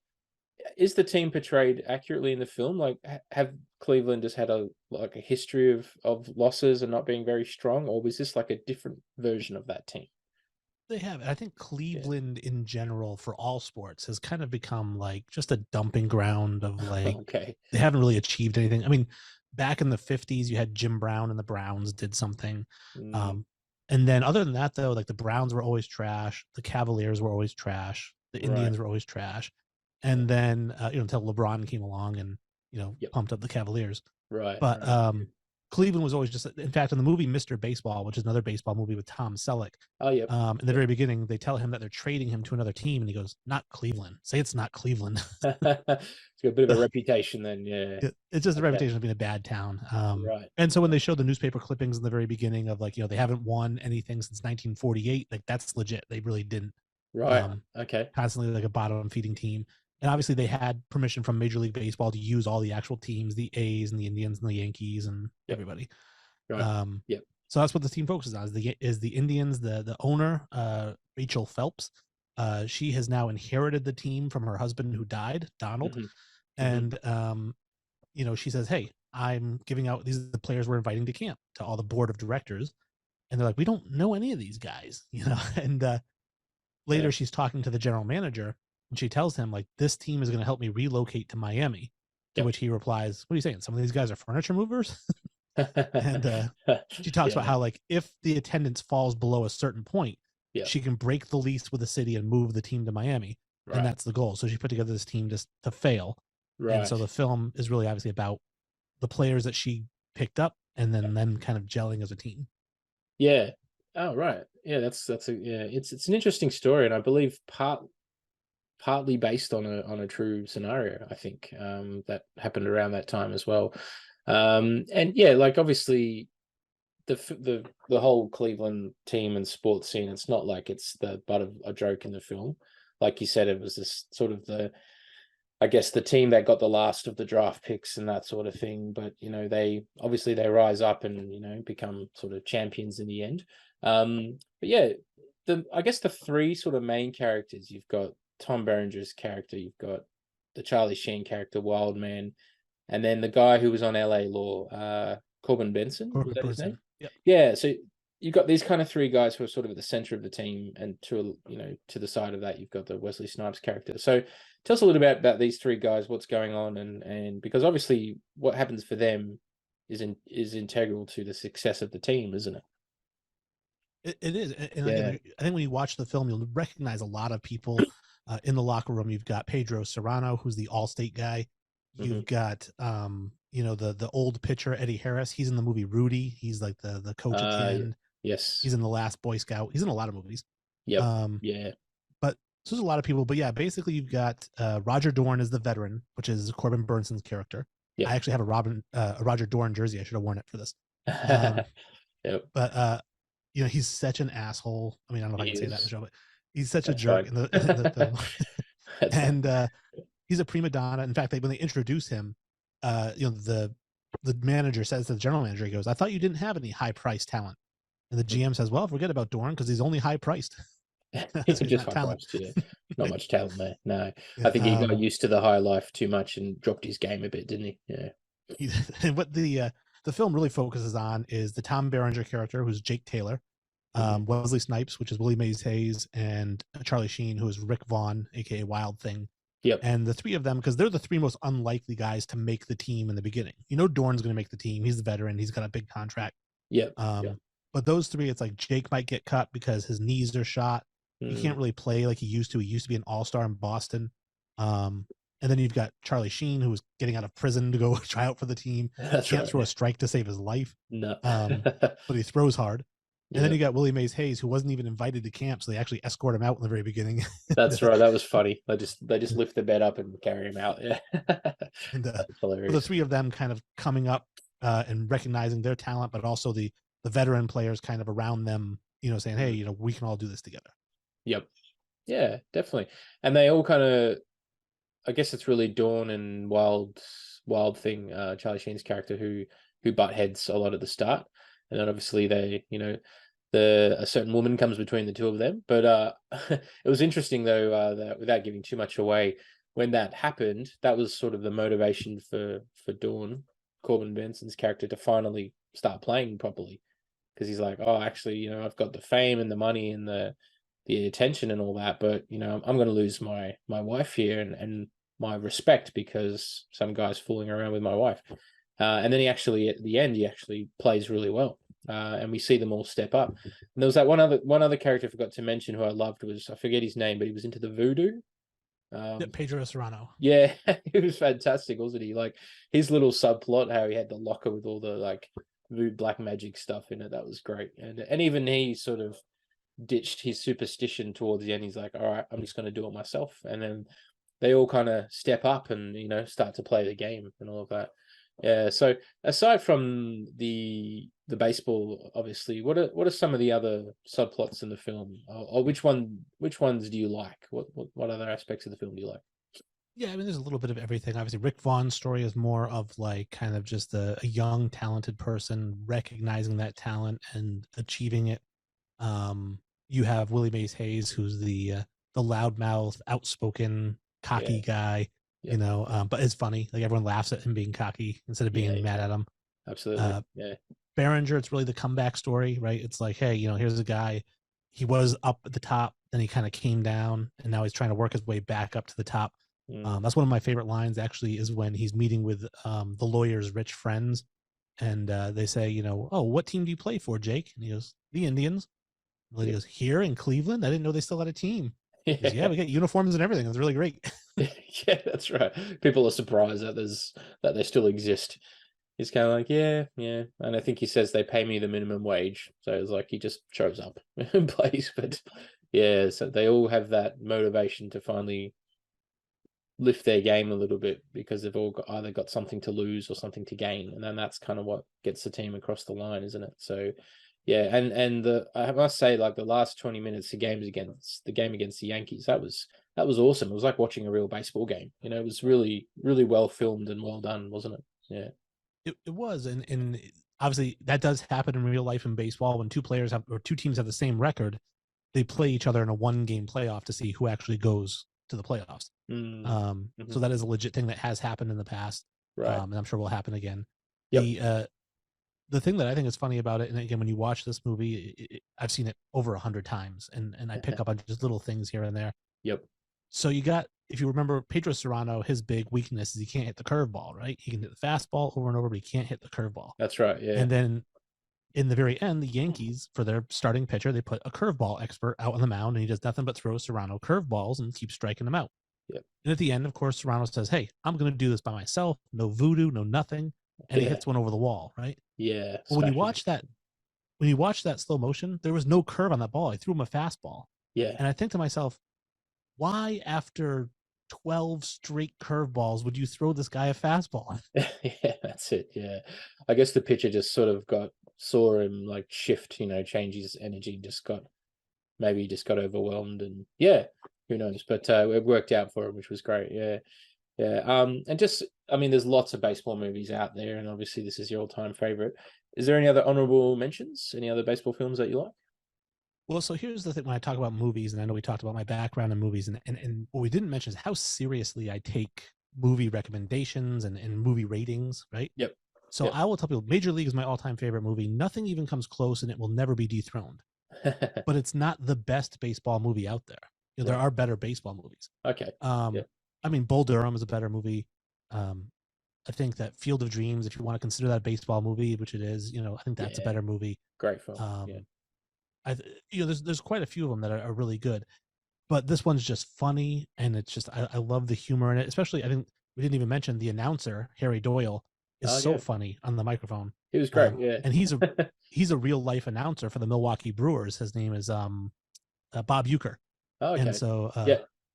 is the team portrayed accurately in the film? Like, have Cleveland just had a history of losses and not being very strong, or was this like a different version of that team? They have. I think Cleveland in general for all sports has kind of become like just a dumping ground of like, okay, they haven't really achieved anything. I mean, back in the 50s, you had Jim Brown and the Browns did something. And then other than that, though, like the Browns were always trash. The Cavaliers were always trash. The Indians were always trash. And then, until LeBron came along and, pumped up the Cavaliers. Right. But Cleveland was always just, in fact, in the movie Mr. Baseball, which is another baseball movie with Tom Selleck. Oh, yeah. In the very beginning, they tell him that they're trading him to another team. And he goes, not Cleveland. Say it's not Cleveland. It's got a bit of a reputation then, yeah. It's just a reputation of being a bad town. Right. And so when they showed the newspaper clippings in the very beginning of like, they haven't won anything since 1948, like that's legit. They really didn't. Right. Okay. Constantly like a bottom feeding team. And obviously they had permission from Major League Baseball to use all the actual teams, the A's and the Indians and the Yankees and everybody. Right. So that's what the team focuses on is the Indians, the owner, Rachel Phelps. She has now inherited the team from her husband who died, Donald. And, she says, hey, I'm giving out, these are the players we're inviting to camp, to all the board of directors. And they're like, we don't know any of these guys, and later she's talking to the general manager and she tells him like, this team is going to help me relocate to Miami, to which he replies, what are you saying? Some of these guys are furniture movers? And she talks about how like, if the attendance falls below a certain point, she can break the lease with the city and move the team to Miami. And that's the goal. So she put together this team just to fail. And so the film is really obviously about the players that she picked up and then them kind of gelling as a team. Yeah. Oh, right. Yeah, it's an interesting story, and I believe partly based on a true scenario, I think, that happened around that time as well. And yeah, like obviously the whole Cleveland team and sports scene, it's not like it's the butt of a joke in the film. Like you said, it was this sort of I guess the team that got the last of the draft picks and that sort of thing. But, they rise up and, become sort of champions in the end. But yeah, I guess the three sort of main characters, you've got Tom Berenger's character, you've got the Charlie Sheen character, Wildman, and then the guy who was on LA Law, Corbin Benson. Was that his name? Yep. Yeah. So you've got these kind of three guys who are sort of at the center of the team, and to the side of that, you've got the Wesley Snipes character. So tell us a little bit about these three guys, what's going on, and because obviously what happens for them is integral to the success of the team, isn't it? It is. And again, I think when you watch the film, you'll recognize a lot of people in the locker room. You've got Pedro Serrano, who's the All-State guy. You've got, the old pitcher, Eddie Harris. He's in the movie Rudy. He's like the coach at the end. Yes. He's in The Last Boy Scout. He's in a lot of movies. Yep. Yeah. But so there's a lot of people. But yeah, basically you've got Roger Dorn is the veteran, which is Corbin Burnson's character. Yep. I actually have a Roger Dorn jersey. I should have worn it for this. Yep. But he's such an asshole. I mean, I don't know if I can say that in the show, but he's such a jerk in the film. And he's a prima donna. In fact, when they introduce him, the manager says to the general manager, he goes, I thought you didn't have any high priced talent. And the GM says, well, forget about Dorn because he's only high priced. So he's Just not high talented. priced, yeah. Not much talent there. No, I Yeah, think he got used to the high life too much and dropped his game a bit, didn't he? Yeah. and what the film really focuses on is the Tom Berenger character, who's Jake Taylor, Wesley Snipes, which is Willie Mays Hayes, and Charlie Sheen, who is Rick Vaughn, aka Wild Thing. Yep. And the three of them, because they're the three most unlikely guys to make the team in the beginning. You know, Dorn's going to make the team. He's the veteran. He's got a big contract. Yep. But those three, it's like Jake might get cut because his knees are shot. He can't really play like he used to. He used to be an all-star in Boston. And then you've got Charlie Sheen, who was getting out of prison to go try out for the team. That's Can't right, throw a strike to save his life. No. But he throws hard. And then Yeah. you got Willie Mays Hayes, who wasn't even invited to camp, so they actually escort him out in the very beginning. That's right. That was funny. They just lift the bed up and carry him out. Yeah. And That's the hilarious. three of them kind of coming up and recognizing their talent, but also the veteran players kind of around them, you know, saying, hey, you know, we can all do this together. Yep. Yeah, definitely. And they all kind of, I guess it's really Dawn and Wild Thing, Charlie Sheen's character, who butt heads a lot at the start. And then obviously they, you know, a certain woman comes between the two of them. But it was interesting though, that without giving too much away, when that happened, that was sort of the motivation for Dawn, Corbin Benson's character, to finally start playing properly. Because he's like, oh, actually, you know, I've got the fame and the money and the attention and all that, but you know, I'm going to lose my wife here and my respect because some guy's fooling around with my wife. And then he actually, at the end, he actually plays really well. And we see them all step up. And there was that one other character I forgot to mention who I loved, was, I forget his name, but he was into the voodoo. Pedro Serrano. Yeah, he was fantastic, wasn't he? Like his little subplot, how he had the locker with all the like black magic stuff in it, that was great. And even he sort of ditched his superstition towards the end. He's like, all right, I'm just going to do it myself. And then they all kind of step up and, you know, start to play the game and all of that. Yeah. So aside from the baseball, obviously, what are some of the other subplots in the film, or which ones do you like? What other aspects of the film do you like? Yeah, I mean, there's a little bit of everything. Obviously, Rick Vaughn's story is more of like kind of just a young, talented person recognizing that talent and achieving it. You have Willie Mays Hayes, who's the loudmouth, outspoken, cocky guy, you know, but it's funny. Like everyone laughs at him being cocky instead of being mad at him. Absolutely. Yeah. Berenger, it's really the comeback story, right? It's like, hey, you know, here's a guy. He was up at the top, then he kind of came down, and now he's trying to work his way back up to the top. That's one of my favorite lines, actually, is when he's meeting with the lawyer's rich friends, and they say, you know, oh, what team do you play for, Jake? And he goes, the Indians. The lady goes, here in Cleveland? I didn't know they still had a team. He goes, yeah, we got uniforms and everything. It's really great. Yeah, that's right. People are surprised that they still exist. He's kind of like, yeah. And I think he says they pay me the minimum wage. So it's like he just shows up and plays. But yeah, so they all have that motivation to finally lift their game a little bit because they've all either got something to lose or something to gain. And then that's kind of what gets the team across the line, isn't it? So yeah, and I must say, like the last 20 minutes, the game against the Yankees, that was awesome. It was like watching a real baseball game. You know, it was really, really well filmed and well done, wasn't it? Yeah. It was, and obviously that does happen in real life in baseball when two teams have the same record. They play each other in a 1-game playoff to see who actually goes to the playoffs. So that is a legit thing that has happened in the past, right? And I'm sure will happen again. Yep. The thing that I think is funny about it, and again, when you watch this movie, I've seen it over 100 times, and I pick up on just little things here and there. Yep. So you got, if you remember, Pedro Serrano, his big weakness is he can't hit the curveball, right? He can hit the fastball over and over, but he can't hit the curveball. That's right, yeah. And then in the very end, the Yankees, for their starting pitcher, they put a curveball expert out on the mound, and he does nothing but throw Serrano curveballs and keep striking them out. Yep. And at the end, of course, Serrano says, hey, I'm going to do this by myself. No voodoo, no nothing. And he hits one over the wall, right? Yeah. Well, when you watch that slow motion, there was no curve on that ball. I threw him a fastball. Yeah. And I think to myself, why after 12 straight curveballs would you throw this guy a fastball? Yeah, that's it. Yeah. I guess the pitcher just sort of saw him like shift, you know, change his energy, maybe just got overwhelmed, and yeah, who knows? But it worked out for him, which was great. Yeah. Yeah. And just, I mean, there's lots of baseball movies out there, and obviously this is your all-time favorite. Is there any other honorable mentions? Any other baseball films that you like? Well, so here's the thing when I talk about movies, and I know we talked about my background in movies, and what we didn't mention is how seriously I take movie recommendations and movie ratings, right? Yep. So Yep. I will tell people Major League is my all-time favorite movie. Nothing even comes close, and it will never be dethroned. But it's not the best baseball movie out there. There Right. are better baseball movies. Okay. Yeah. I mean, Bull Durham is a better movie. I think that Field of Dreams, if you want to consider that a baseball movie, which it is, I think that's a better movie. Great film. There's quite a few of them that are really good, but this one's just funny, and it's just I love the humor in it. Especially, I think we didn't even mention the announcer Harry Doyle is so funny on the microphone. He was great, and he's a real life announcer for the Milwaukee Brewers. His name is Bob Uecker. Oh, okay. And so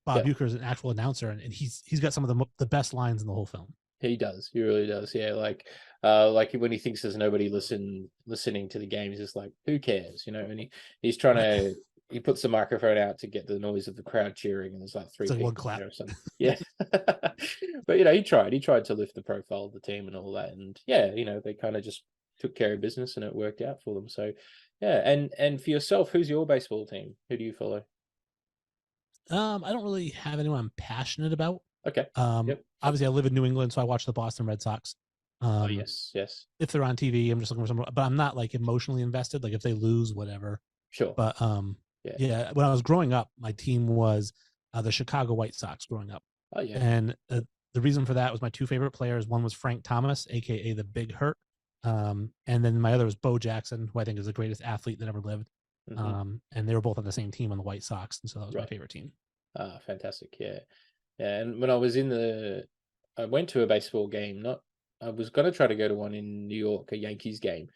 Bob Uecker is an actual announcer, and he's got some of the best lines in the whole film. He does. He really does. Yeah, like when he thinks there's nobody listening to the game, he's just like, who cares, And he's trying to. He puts the microphone out to get the noise of the crowd cheering, and there's like three people one clap there or something. Yeah, but he tried to lift the profile of the team and all that, and they kind of just took care of business, and it worked out for them. So, yeah, and for yourself, who's your baseball team? Who do you follow? I don't really have anyone I'm passionate about. Okay. Obviously, I live in New England, so I watch the Boston Red Sox. Oh, yes. If they're on TV, I'm just looking for someone, but I'm not like emotionally invested. Like if they lose, whatever. Sure. But yeah. When I was growing up, my team was the Chicago White Sox. Growing up. Oh yeah. And the reason for that was my two favorite players. One was Frank Thomas, aka the Big Hurt, and then my other was Bo Jackson, who I think is the greatest athlete that ever lived. And they were both on the same team on the White Sox, and so that was my favorite team. Ah, fantastic. Yeah. And when I was I went to a baseball game. I was going to try to go to one in New York, a Yankees game.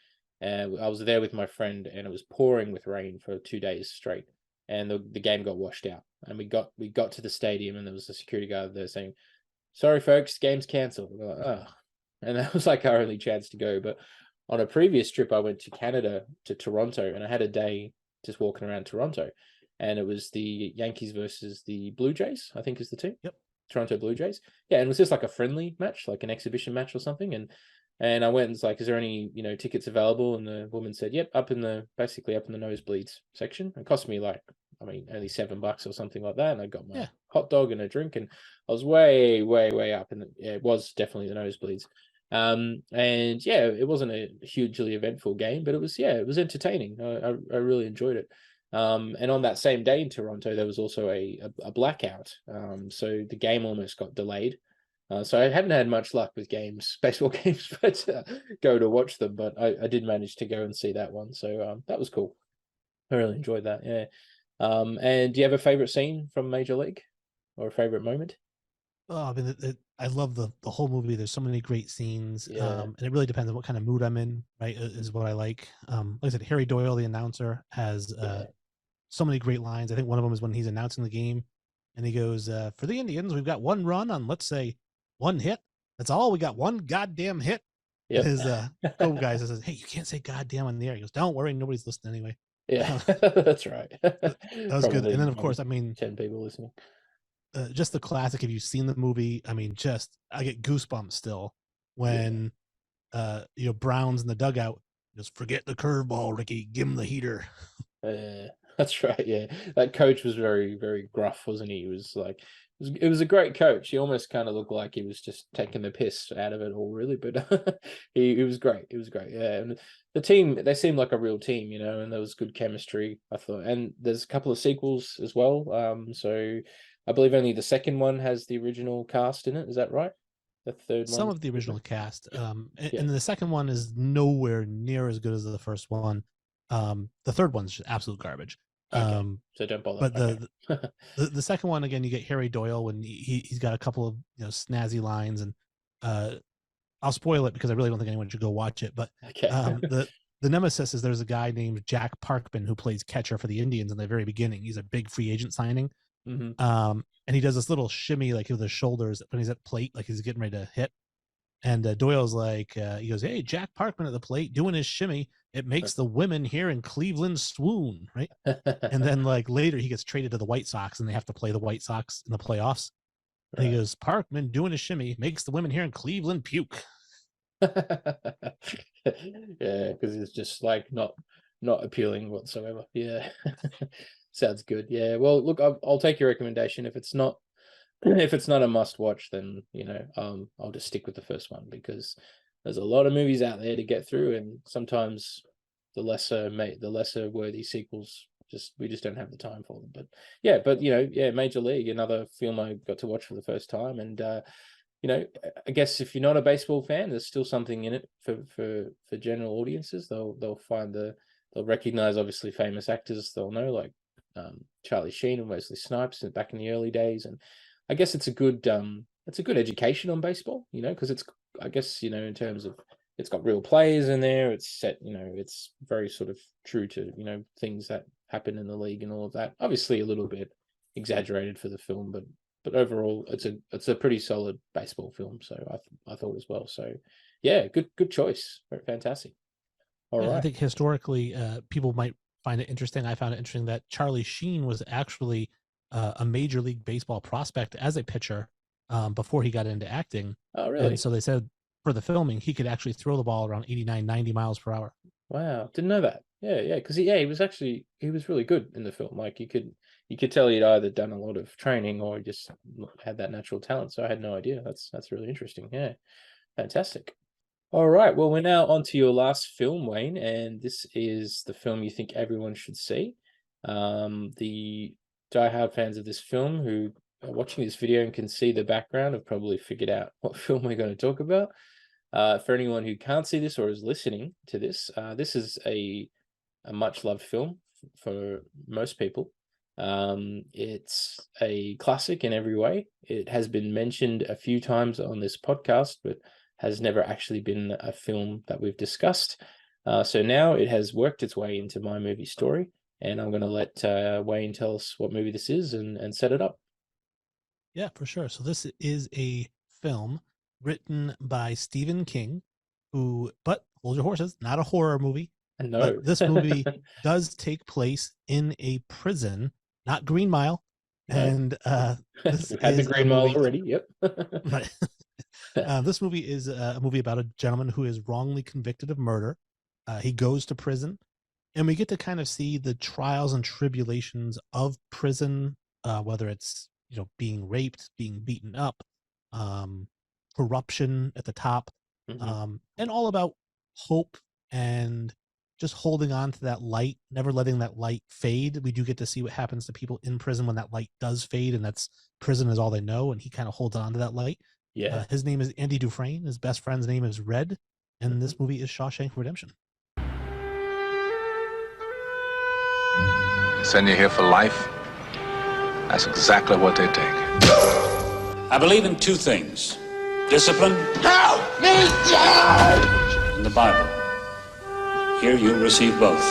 And I was there with my friend, and it was pouring with rain for 2 days straight. And the game got washed out. And we got to the stadium, and there was a security guard there saying, "Sorry, folks, game's cancelled." We're like, oh. And that was like our only chance to go. But on a previous trip, I went to Canada, to Toronto, and I had a day just walking around Toronto. And it was the Yankees versus the Blue Jays, I think is the team. Yep. Toronto Blue Jays. Yeah, and it was just like a friendly match, like an exhibition match or something. And I went and was like, "Is there any, tickets available?" And the woman said, "Yep, basically up in the nosebleeds section." It cost me only $7 or something like that. And I got my hot dog and a drink, and I was way, way, way up. And it was definitely the nosebleeds. And yeah, it wasn't a hugely eventful game, but it was entertaining. I really enjoyed it. And on that same day in Toronto, there was also a blackout. So the game almost got delayed. So I haven't had much luck with baseball games, but go to watch them. But I did manage to go and see that one. So that was cool. I really enjoyed that. Yeah. And do you have a favorite scene from Major League, or a favorite moment? Oh, I mean, I love the whole movie. There's so many great scenes, Yeah. And it really depends on what kind of mood I'm in. Right, is what I like. Like I said, Harry Doyle, the announcer, has so many great lines. I think one of them is when he's announcing the game, and he goes, "For the Indians, we've got one run on, let's say, one hit. That's all. We got one goddamn hit." Yep. His guy says, "Hey, you can't say goddamn on the air." He goes, "Don't worry, nobody's listening anyway." Yeah, that's right. That was good. And then, of course, 10 people listening. Just the classic. If you've seen the movie, I mean, I get goosebumps still when Brown's in the dugout. Just forget the curveball, Ricky. Give him the heater. That's right. Yeah, that coach was very, very gruff, wasn't he? He was like, it was a great coach. He almost kind of looked like he was just taking the piss out of it all, really. But he was great. It was great. Yeah, and the team, they seemed like a real team, and there was good chemistry, I thought. And there's a couple of sequels as well. So I believe only the second one has the original cast in it. Is that right? The third one, some of the original cast, and the second one is nowhere near as good as the first one. The third one's just absolute garbage. Okay. So don't bother. But the second one, again, you get Harry Doyle when he's got a couple of snazzy lines, and I'll spoil it because I really don't think anyone should go watch it. But okay. The nemesis is there's a guy named Jack Parkman who plays catcher for the Indians in the very beginning. He's a big free agent signing. Mm-hmm. And he does this little shimmy like with his shoulders when he's at plate, like he's getting ready to hit. And Doyle's like, he goes, "Hey, Jack Parkman at the plate doing his shimmy. It makes the women here in Cleveland swoon," right? And then like later he gets traded to the White Sox, and they have to play the White Sox in the playoffs. And he goes, "Parkman doing his shimmy makes the women here in Cleveland puke." Yeah, because it's just like not not appealing whatsoever. Yeah. Sounds good. Yeah. Well, look, I'll take your recommendation. If it's not a must watch, then I'll just stick with the first one, because there's a lot of movies out there to get through, and sometimes the lesser worthy sequels, we just don't have the time for them. But yeah, Major League, another film I got to watch for the first time, and I guess if you're not a baseball fan, there's still something in it for general audiences. They'll recognize obviously famous actors. They'll know, like Charlie Sheen and Wesley Snipes back in the early days, and I guess it's a good education on baseball, because it's, I guess, in terms of, it's got real players in there. It's set, it's very sort of true to, things that happen in the league and all of that. Obviously a little bit exaggerated for the film, but overall it's a pretty solid baseball film. So I thought as well. So yeah, good choice. Fantastic. All right. I think historically, people might find it interesting. I found it interesting that Charlie Sheen was actually a Major League Baseball prospect as a pitcher before he got into acting. Oh, really? And so they said for the filming, he could actually throw the ball around 89, 90 miles per hour. Wow, didn't know that. Yeah, because he was really good in the film. Like you could tell he'd either done a lot of training or just had that natural talent. So I had no idea. That's really interesting. Yeah, fantastic. All right, well, we're now on to your last film, Wayne, and this is the film you think everyone should see. The diehard fans of this film who are watching this video and can see the background have probably figured out what film we're going to talk about. For anyone who can't see this or is listening to this, this is a much loved film for most people. It's a classic in every way. It has been mentioned a few times on this podcast, but has never actually been a film that we've discussed. So now it has worked its way into my movie story, and I'm going to let Wayne tell us what movie this is and set it up. Yeah, for sure. So this is a film written by Stephen King, but hold your horses, not a horror movie. No. But this movie does take place in a prison, not Green Mile. No. And this We've had the Green Mile already. Yep. Right. This movie is a movie about a gentleman who is wrongly convicted of murder. He goes to prison, and we get to kind of see the trials and tribulations of prison, whether it's being raped, being beaten up, corruption at the top, and all about hope and just holding on to that light, never letting that light fade. We do get to see what happens to people in prison when that light does fade, and that's prison is all they know, and he kind of holds on to that light. Yeah. His name is Andy Dufresne. His best friend's name is Red, and this movie is Shawshank Redemption. Send you here for life? That's exactly what they take. I believe in two things: discipline. Help me, Dad! And the Bible. Here you receive both.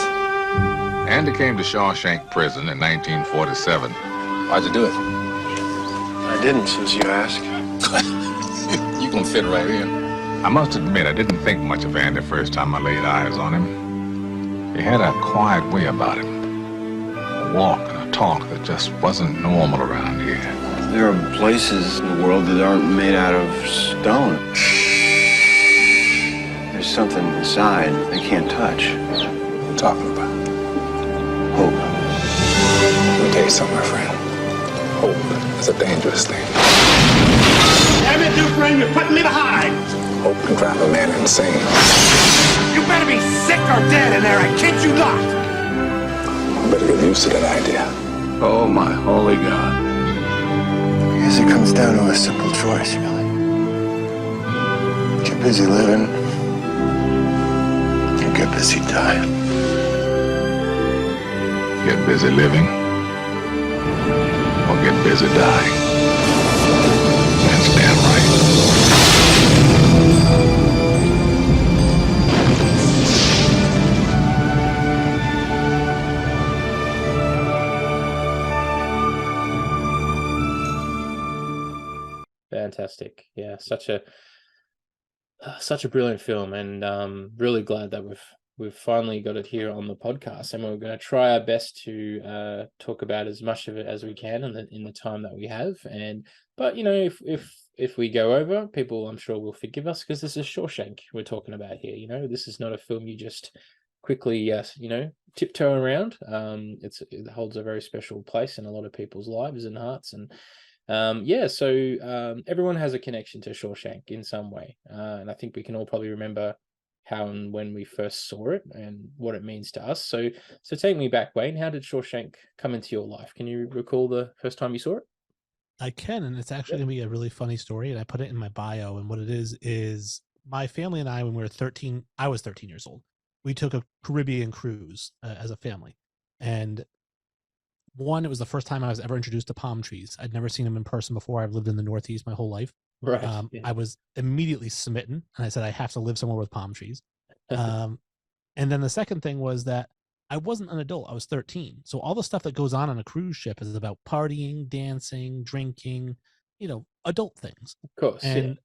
Andy came to Shawshank Prison in 1947. Why'd you do it? I didn't, since you ask. You can fit right in. I must admit, I didn't think much of Andy the first time I laid eyes on him. He had a quiet way about him. A walk and a talk that just wasn't normal around here. There are places in the world that aren't made out of stone. There's something inside they can't touch. What are you talking about? Hope. Let me tell you something, my friend. Hope is a dangerous thing. Damn it, Dufresne, you're putting me behind! Hope can drive a man insane. You better be sick or dead in there, I kid you not! You better get used to that idea. Oh, my holy God. I guess it comes down to a simple choice, really. Get busy living, or get busy dying. Get busy living, or get busy dying. That's damn right. Fantastic. Yeah, such a brilliant film, and really glad that we've finally got it here on the podcast, and we're going to try our best to talk about as much of it as we can in the time that we have. But if we go over, people I'm sure will forgive us, because this is Shawshank we're talking about here. This is not a film you just quickly, tiptoe around. It holds a very special place in a lot of people's lives and hearts. And everyone has a connection to Shawshank in some way. And I think we can all probably remember how and when we first saw it and what it means to us. So take me back, Wayne. How did Shawshank come into your life? Can you recall the first time you saw it? I can, and it's actually going to be a really funny story, and I put it in my bio. And what it is my family and I, when we were 13, I was 13 years old. We took a Caribbean cruise as a family. And it was the first time I was ever introduced to palm trees. I'd never seen them in person before. I've lived in the Northeast my whole life. Right. I was immediately smitten, and I said, I have to live somewhere with palm trees. And then the second thing was that I wasn't an adult. I was 13. So all the stuff that goes on a cruise ship is about partying, dancing, drinking, adult things. Of course. And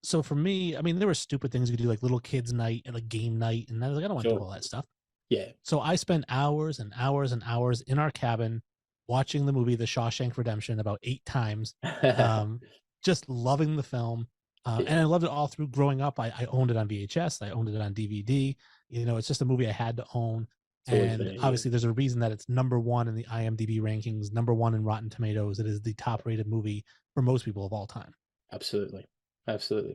so for me, I mean, there were stupid things you could do, like little kids night and like game night. And I was like, I don't want to do all that stuff. Yeah. So I spent hours and hours and hours in our cabin watching the movie The Shawshank Redemption about 8 times, just loving the film. And I loved it all through growing up. I owned it on VHS. I owned it on DVD. It's just a movie I had to own. And obviously there's a reason that it's #1 in the IMDb rankings, #1 in Rotten Tomatoes. It is the top rated movie for most people of all time. Absolutely.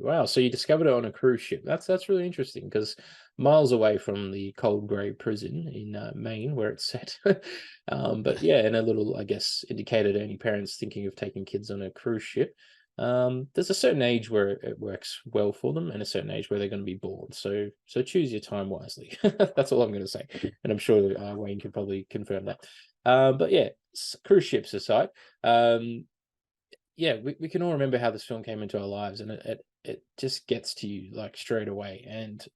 Wow. So you discovered it on a cruise ship. That's really interesting, because miles away from the cold grey prison in Maine, where it's set. But yeah, and a little, I guess, indicator to any parents thinking of taking kids on a cruise ship. There's a certain age where it works well for them, and a certain age where they're going to be bored. So choose your time wisely. That's all I'm going to say. And I'm sure Wayne can probably confirm that. But yeah, cruise ships aside, we can all remember how this film came into our lives, and it just gets to you like straight away. And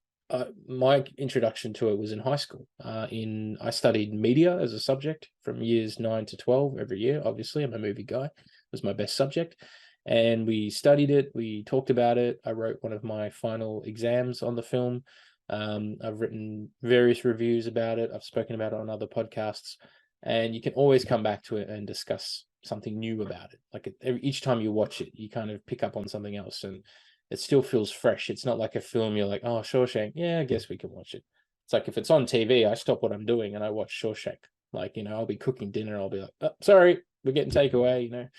my introduction to it was in high school. I studied media as a subject from years 9 to 12 every year. Obviously, I'm a movie guy. It was my best subject. And we studied it. We talked about it. I wrote one of my final exams on the film. I've written various reviews about it. I've spoken about it on other podcasts. And you can always come back to it and discuss something new about it. Like each time you watch it, you kind of pick up on something else, and it still feels fresh. It's not like a film you're like, oh, Shawshank, yeah, I guess we can watch it. It's like if it's on TV, I stop what I'm doing and I watch Shawshank. Like, I'll be cooking dinner. I'll be like, oh, sorry, we're getting takeaway,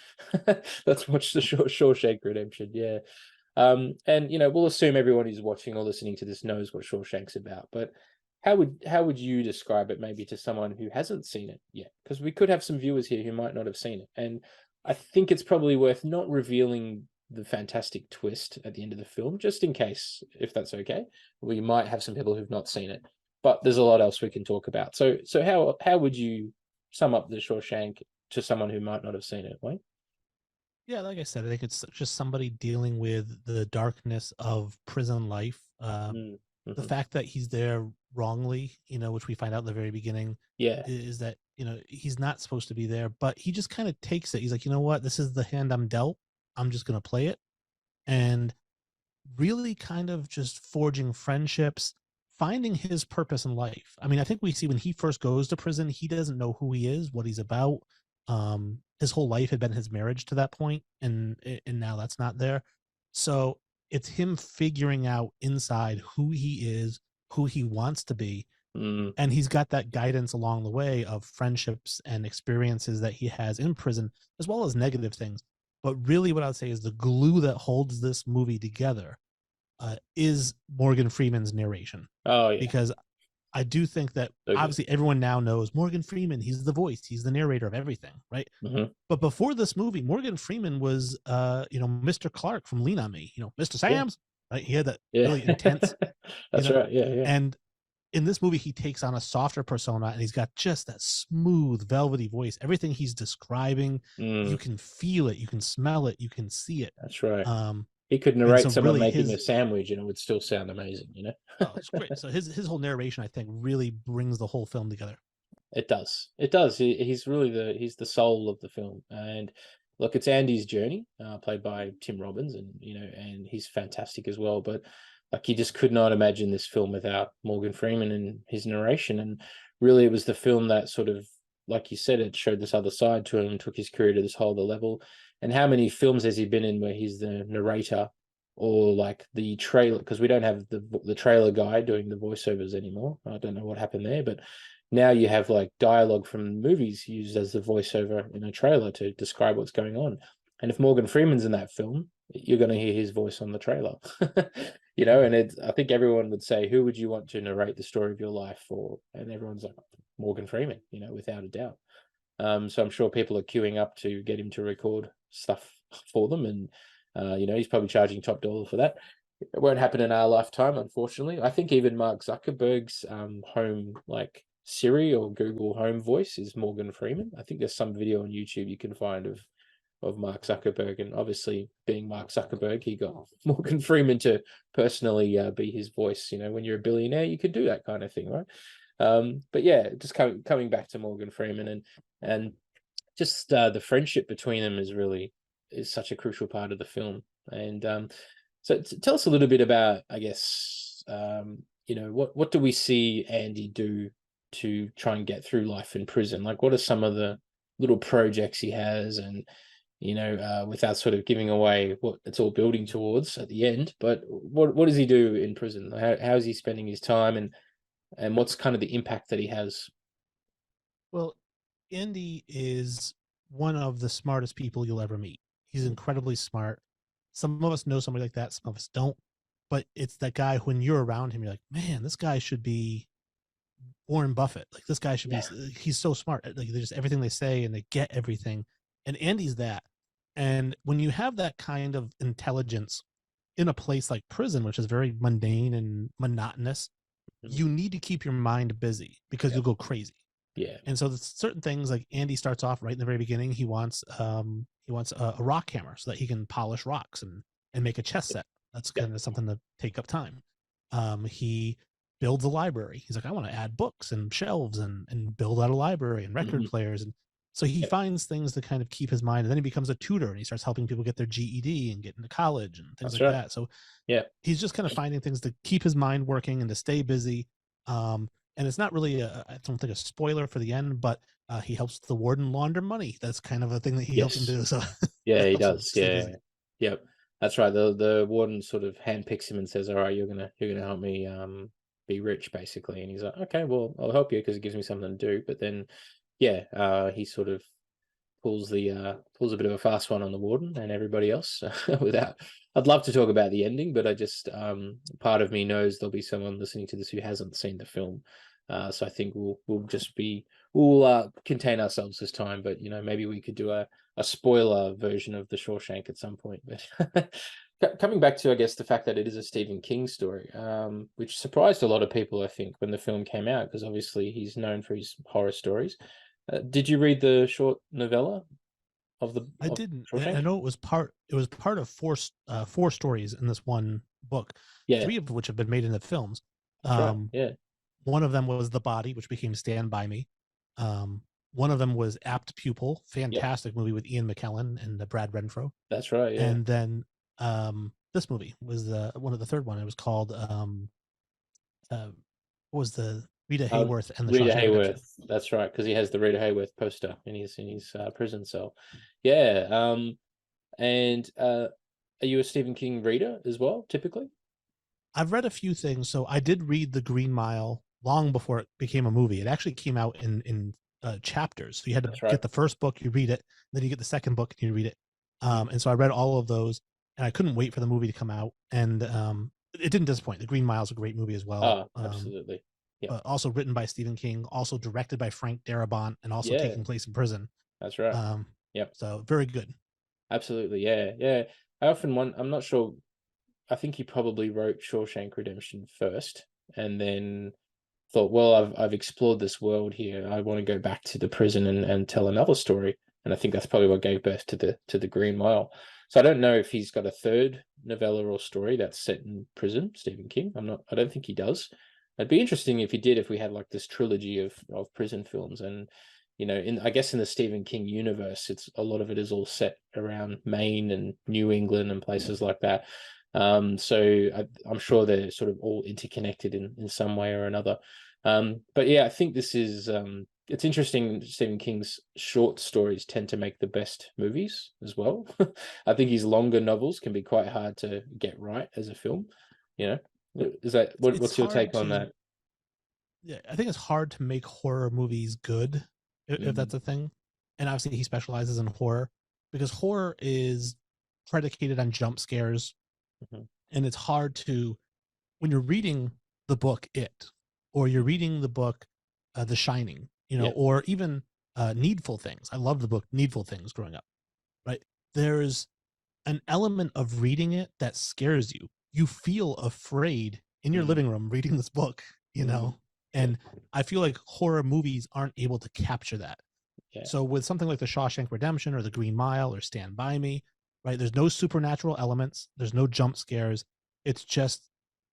Let's watch the Shawshank Redemption. Yeah. And we'll assume everyone who's watching or listening to this knows what Shawshank's about. But how would you describe it maybe to someone who hasn't seen it yet? Because we could have some viewers here who might not have seen it. And I think it's probably worth not revealing the fantastic twist at the end of the film, just in case, if that's okay. We might have some people who've not seen it, but there's a lot else we can talk about. So how would you sum up the Shawshank to someone who might not have seen it, Wayne? Yeah, like I said, I think it's just somebody dealing with the darkness of prison life. The fact that he's there wrongly, which we find out in the very beginning, is that, he's not supposed to be there, but he just kind of takes it. He's like, you know what, this is the hand I'm dealt. I'm just going to play it. And really kind of just forging friendships, finding his purpose in life. I mean, I think we see when he first goes to prison, he doesn't know who he is, what he's about. His whole life had been his marriage to that point, and now that's not there. So it's him figuring out inside who he is, who he wants to be. And he's got that guidance along the way of friendships and experiences that he has in prison, as well as negative things. But really what I would say is the glue that holds this movie together is Morgan Freeman's narration. Oh, yeah. Because I do think that obviously everyone now knows Morgan Freeman. He's the voice. He's the narrator of everything, right? But before this movie, Morgan Freeman was, Mr. Clark from Lean on Me. Mr. Sam's, right? He had that really intense. That's right. Yeah. And in this movie, he takes on a softer persona, and he's got just that smooth, velvety voice. Everything he's describing, you can feel it, you can smell it, you can see it. That's right. He could narrate someone really making a sandwich, and it would still sound amazing, Oh, it's great. So his whole narration, I think, really brings the whole film together. It does. He's really he's the soul of the film. And look, it's Andy's journey, played by Tim Robbins, and and he's fantastic as well. But like, you just could not imagine this film without Morgan Freeman and his narration. And really, it was the film that sort of, like you said, it showed this other side to him, took his career to this whole other level. And how many films has he been in where he's the narrator or like the trailer, because we don't have the trailer guy doing the voiceovers anymore. I don't know what happened there, but now you have like dialogue from movies used as the voiceover in a trailer to describe what's going on. And if Morgan Freeman's in that film, you're going to hear his voice on the trailer. And I think everyone would say, who would you want to narrate the story of your life for? And everyone's like, Morgan Freeman, without a doubt. So I'm sure people are queuing up to get him to record stuff for them. And, he's probably charging top dollar for that. It won't happen in our lifetime, unfortunately. I think even Mark Zuckerberg's home, like Siri or Google Home voice is Morgan Freeman. I think there's some video on YouTube you can find of Mark Zuckerberg, and obviously being Mark Zuckerberg, he got Morgan Freeman to personally be his voice. When you're a billionaire, you could do that kind of thing, right? But yeah, just coming back to Morgan Freeman and just the friendship between them is such a crucial part of the film. And so tell us a little bit about, I guess, what do we see Andy do to try and get through life in prison? Like, what are some of the little projects he has, and without sort of giving away what it's all building towards at the end, but what does he do in prison? How is he spending his time, and what's kind of the impact that he has? Well, Andy is one of the smartest people you'll ever meet. He's incredibly smart. Some of us know somebody like that, some of us don't. But it's that guy, when you're around him, you're like, man, this guy should be Warren Buffett. Like, this guy should be, he's so smart. Like, they're just everything they say and they get everything. And Andy's that. And when you have that kind of intelligence in a place like prison, which is very mundane and monotonous, you need to keep your mind busy because you'll go crazy. Yeah. And so there's certain things, like Andy starts off right in the very beginning. He wants a rock hammer so that he can polish rocks and make a chess set. That's kind of something to take up time. He builds a library. He's like, I want to add books and shelves and build out a library and record players. And so he finds things to kind of keep his mind. And then he becomes a tutor and he starts helping people get their GED and get into college and things like that. So he's just kind of finding things to keep his mind working and to stay busy. And it's not really I don't think a spoiler for the end, but he helps the warden launder money. That's kind of a thing that he helps him do. So yeah, he does. Yeah. Yep. That's right. The warden sort of handpicks him and says, all right, you're gonna help me be rich, basically. And he's like, okay, well, I'll help you because it gives me something to do. But then he sort of pulls a bit of a fast one on the warden and everybody else. I'd love to talk about the ending, but I just part of me knows there'll be someone listening to this who hasn't seen the film. So I think we'll contain ourselves this time, but maybe we could do a spoiler version of the Shawshank at some point. But coming back to, I guess, the fact that it is a Stephen King story, which surprised a lot of people, I think, when the film came out, because obviously he's known for his horror stories. Did you read the short novella of the? I didn't. I know it was part of four stories in this one book. Yeah, 3 of which have been made into films. Right. Yeah. One of them was The Body, which became Stand By Me. One of them was Apt Pupil, fantastic movie with Ian McKellen and Brad Renfro. That's right. Yeah. And then this movie was the third one. It was called what was the Rita Hayworth and the Rita Shawshank Hayworth. Redemption. That's right, because he has the Rita Hayworth poster in his prison cell. Yeah. And are you a Stephen King reader as well, typically? I've read a few things. So I did read The Green Mile long before it became a movie. It actually came out in chapters. So you had to get the first book, you read it, then you get the second book and you read it. And so I read all of those, and I couldn't wait for the movie to come out. And it didn't disappoint. The Green Mile is a great movie as well. Oh, absolutely. But also written by Stephen King, also directed by Frank Darabont, and also taking place in prison. That's right. So very good. Absolutely. Yeah. I often I'm not sure. I think he probably wrote Shawshank Redemption first, and then thought, well, I've explored this world here. I want to go back to the prison and tell another story. And I think that's probably what gave birth to the Green Mile. So I don't know if he's got a third novella or story that's set in prison, Stephen King. I don't think he does. It'd be interesting if he did, if we had like this trilogy of prison films. And I guess in the Stephen King universe, a lot of it is all set around Maine and New England and places like that. So I'm sure they're sort of all interconnected in some way or another. But yeah, I think this is it's interesting. Stephen King's short stories tend to make the best movies as well. I think his longer novels can be quite hard to get right as a film. You know, is that It's what's your take hard on to, that? yeah, I think it's hard to make horror movies good, if Mm. that's a thing. And obviously, he specializes in horror because horror is predicated on jump scares, Mhm. and it's hard to, when you're reading the book It, or you're reading the book The Shining, you know, Yeah. or even Needful Things. I love the book Needful Things growing up. Right, there's an element of reading it that scares you. You feel afraid in your Mm. living room reading this book, you know? And I feel like horror movies aren't able to capture that. Yeah. So with something like The Shawshank Redemption or The Green Mile or Stand By Me, right? There's no supernatural elements, there's no jump scares. It's just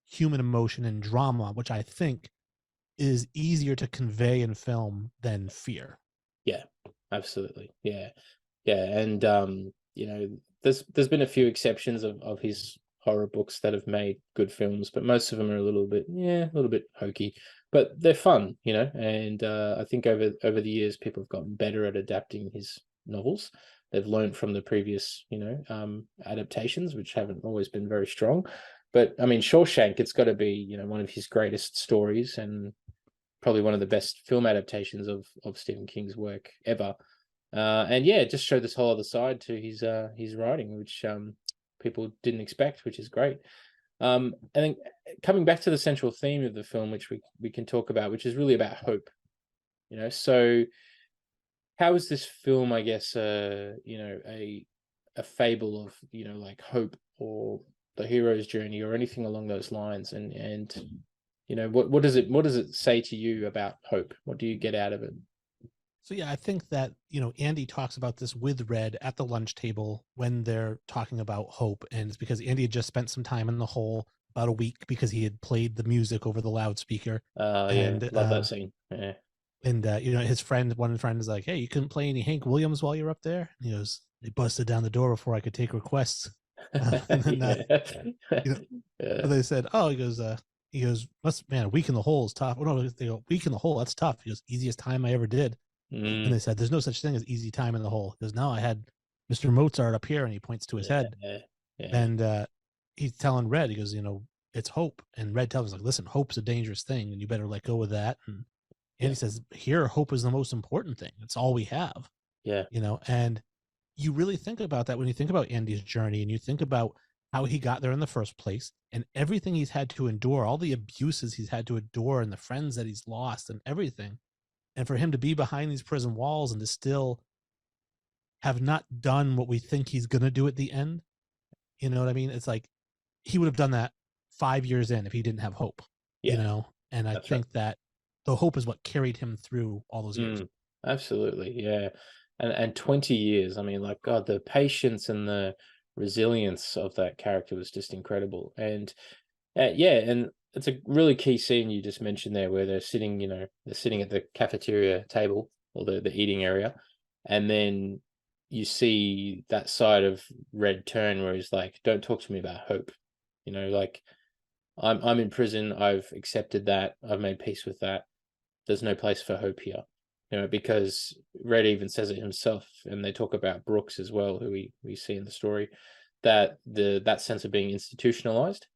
human emotion and drama, which I think is easier to convey in film than fear. Yeah, absolutely. Yeah. Yeah. And you know, there's been a few exceptions of his horror books that have made good films, but most of them are a little bit hokey. But they're fun, you know, and I think over the years people have gotten better at adapting his novels. They've learned from the previous, you know, adaptations, which haven't always been very strong. But I mean, Shawshank, it's got to be, you know, one of his greatest stories and probably one of the best film adaptations of Stephen King's work ever. And yeah, it just showed this whole other side to his writing, which people didn't expect, which is great. And then coming back to the central theme of the film, which we can talk about, which is really about hope. You know, so how is this film, I guess, you know, a fable of, you know, like hope or the hero's journey or anything along those lines? And you know, what does it say to you about hope? What do you get out of it? So yeah, I think that, you know, Andy talks about this with Red at the lunch table when they're talking about hope, and it's because Andy had just spent some time in the hole about a week because he had played the music over the loudspeaker. Yeah, And love that scene. Yeah. And you know, his friend, one friend is like, "Hey, you couldn't play any Hank Williams while you're up there?" And he goes, "They busted down the door before I could take requests." And then, you know, Yeah. they said, "Oh," he goes, "Must, man, a week in the hole is tough." Oh no, they go, "Week in the hole, that's tough." He goes, "Easiest time I ever did." And they said, "There's no such thing as easy time in the hole." He goes, "No, I had Mr. Mozart up here," and he points to his head. Yeah. And he's telling Red, he goes, "You know, it's hope." And Red tells him, like, "Listen, hope's a dangerous thing, and you better let go of that." And he says, "Here, hope is the most important thing. It's all we have." Yeah. You know, and you really think about that when you think about Andy's journey and you think about how he got there in the first place and everything he's had to endure, all the abuses he's had to endure and the friends that he's lost and everything. And for him to be behind these prison walls and to still have not done what we think he's going to do at the end, you know what I mean? It's like he would have done that 5 years in if he didn't have hope, you Yeah. know? And I That's think that the hope is what carried him through all those years. Absolutely. Yeah. And 20 years, I mean, like, God, the patience and the resilience of that character was just incredible. And yeah, and it's a really key scene you just mentioned there where they're sitting, you know, they're sitting at the cafeteria table or the eating area. And then you see that side of Red turn where he's like, "Don't talk to me about hope." You know, like, I'm in prison. I've accepted that. I've made peace with that. There's no place for hope here. You know, because Red even says it himself, and they talk about Brooks as well, who we see in the story, that that sense of being institutionalized,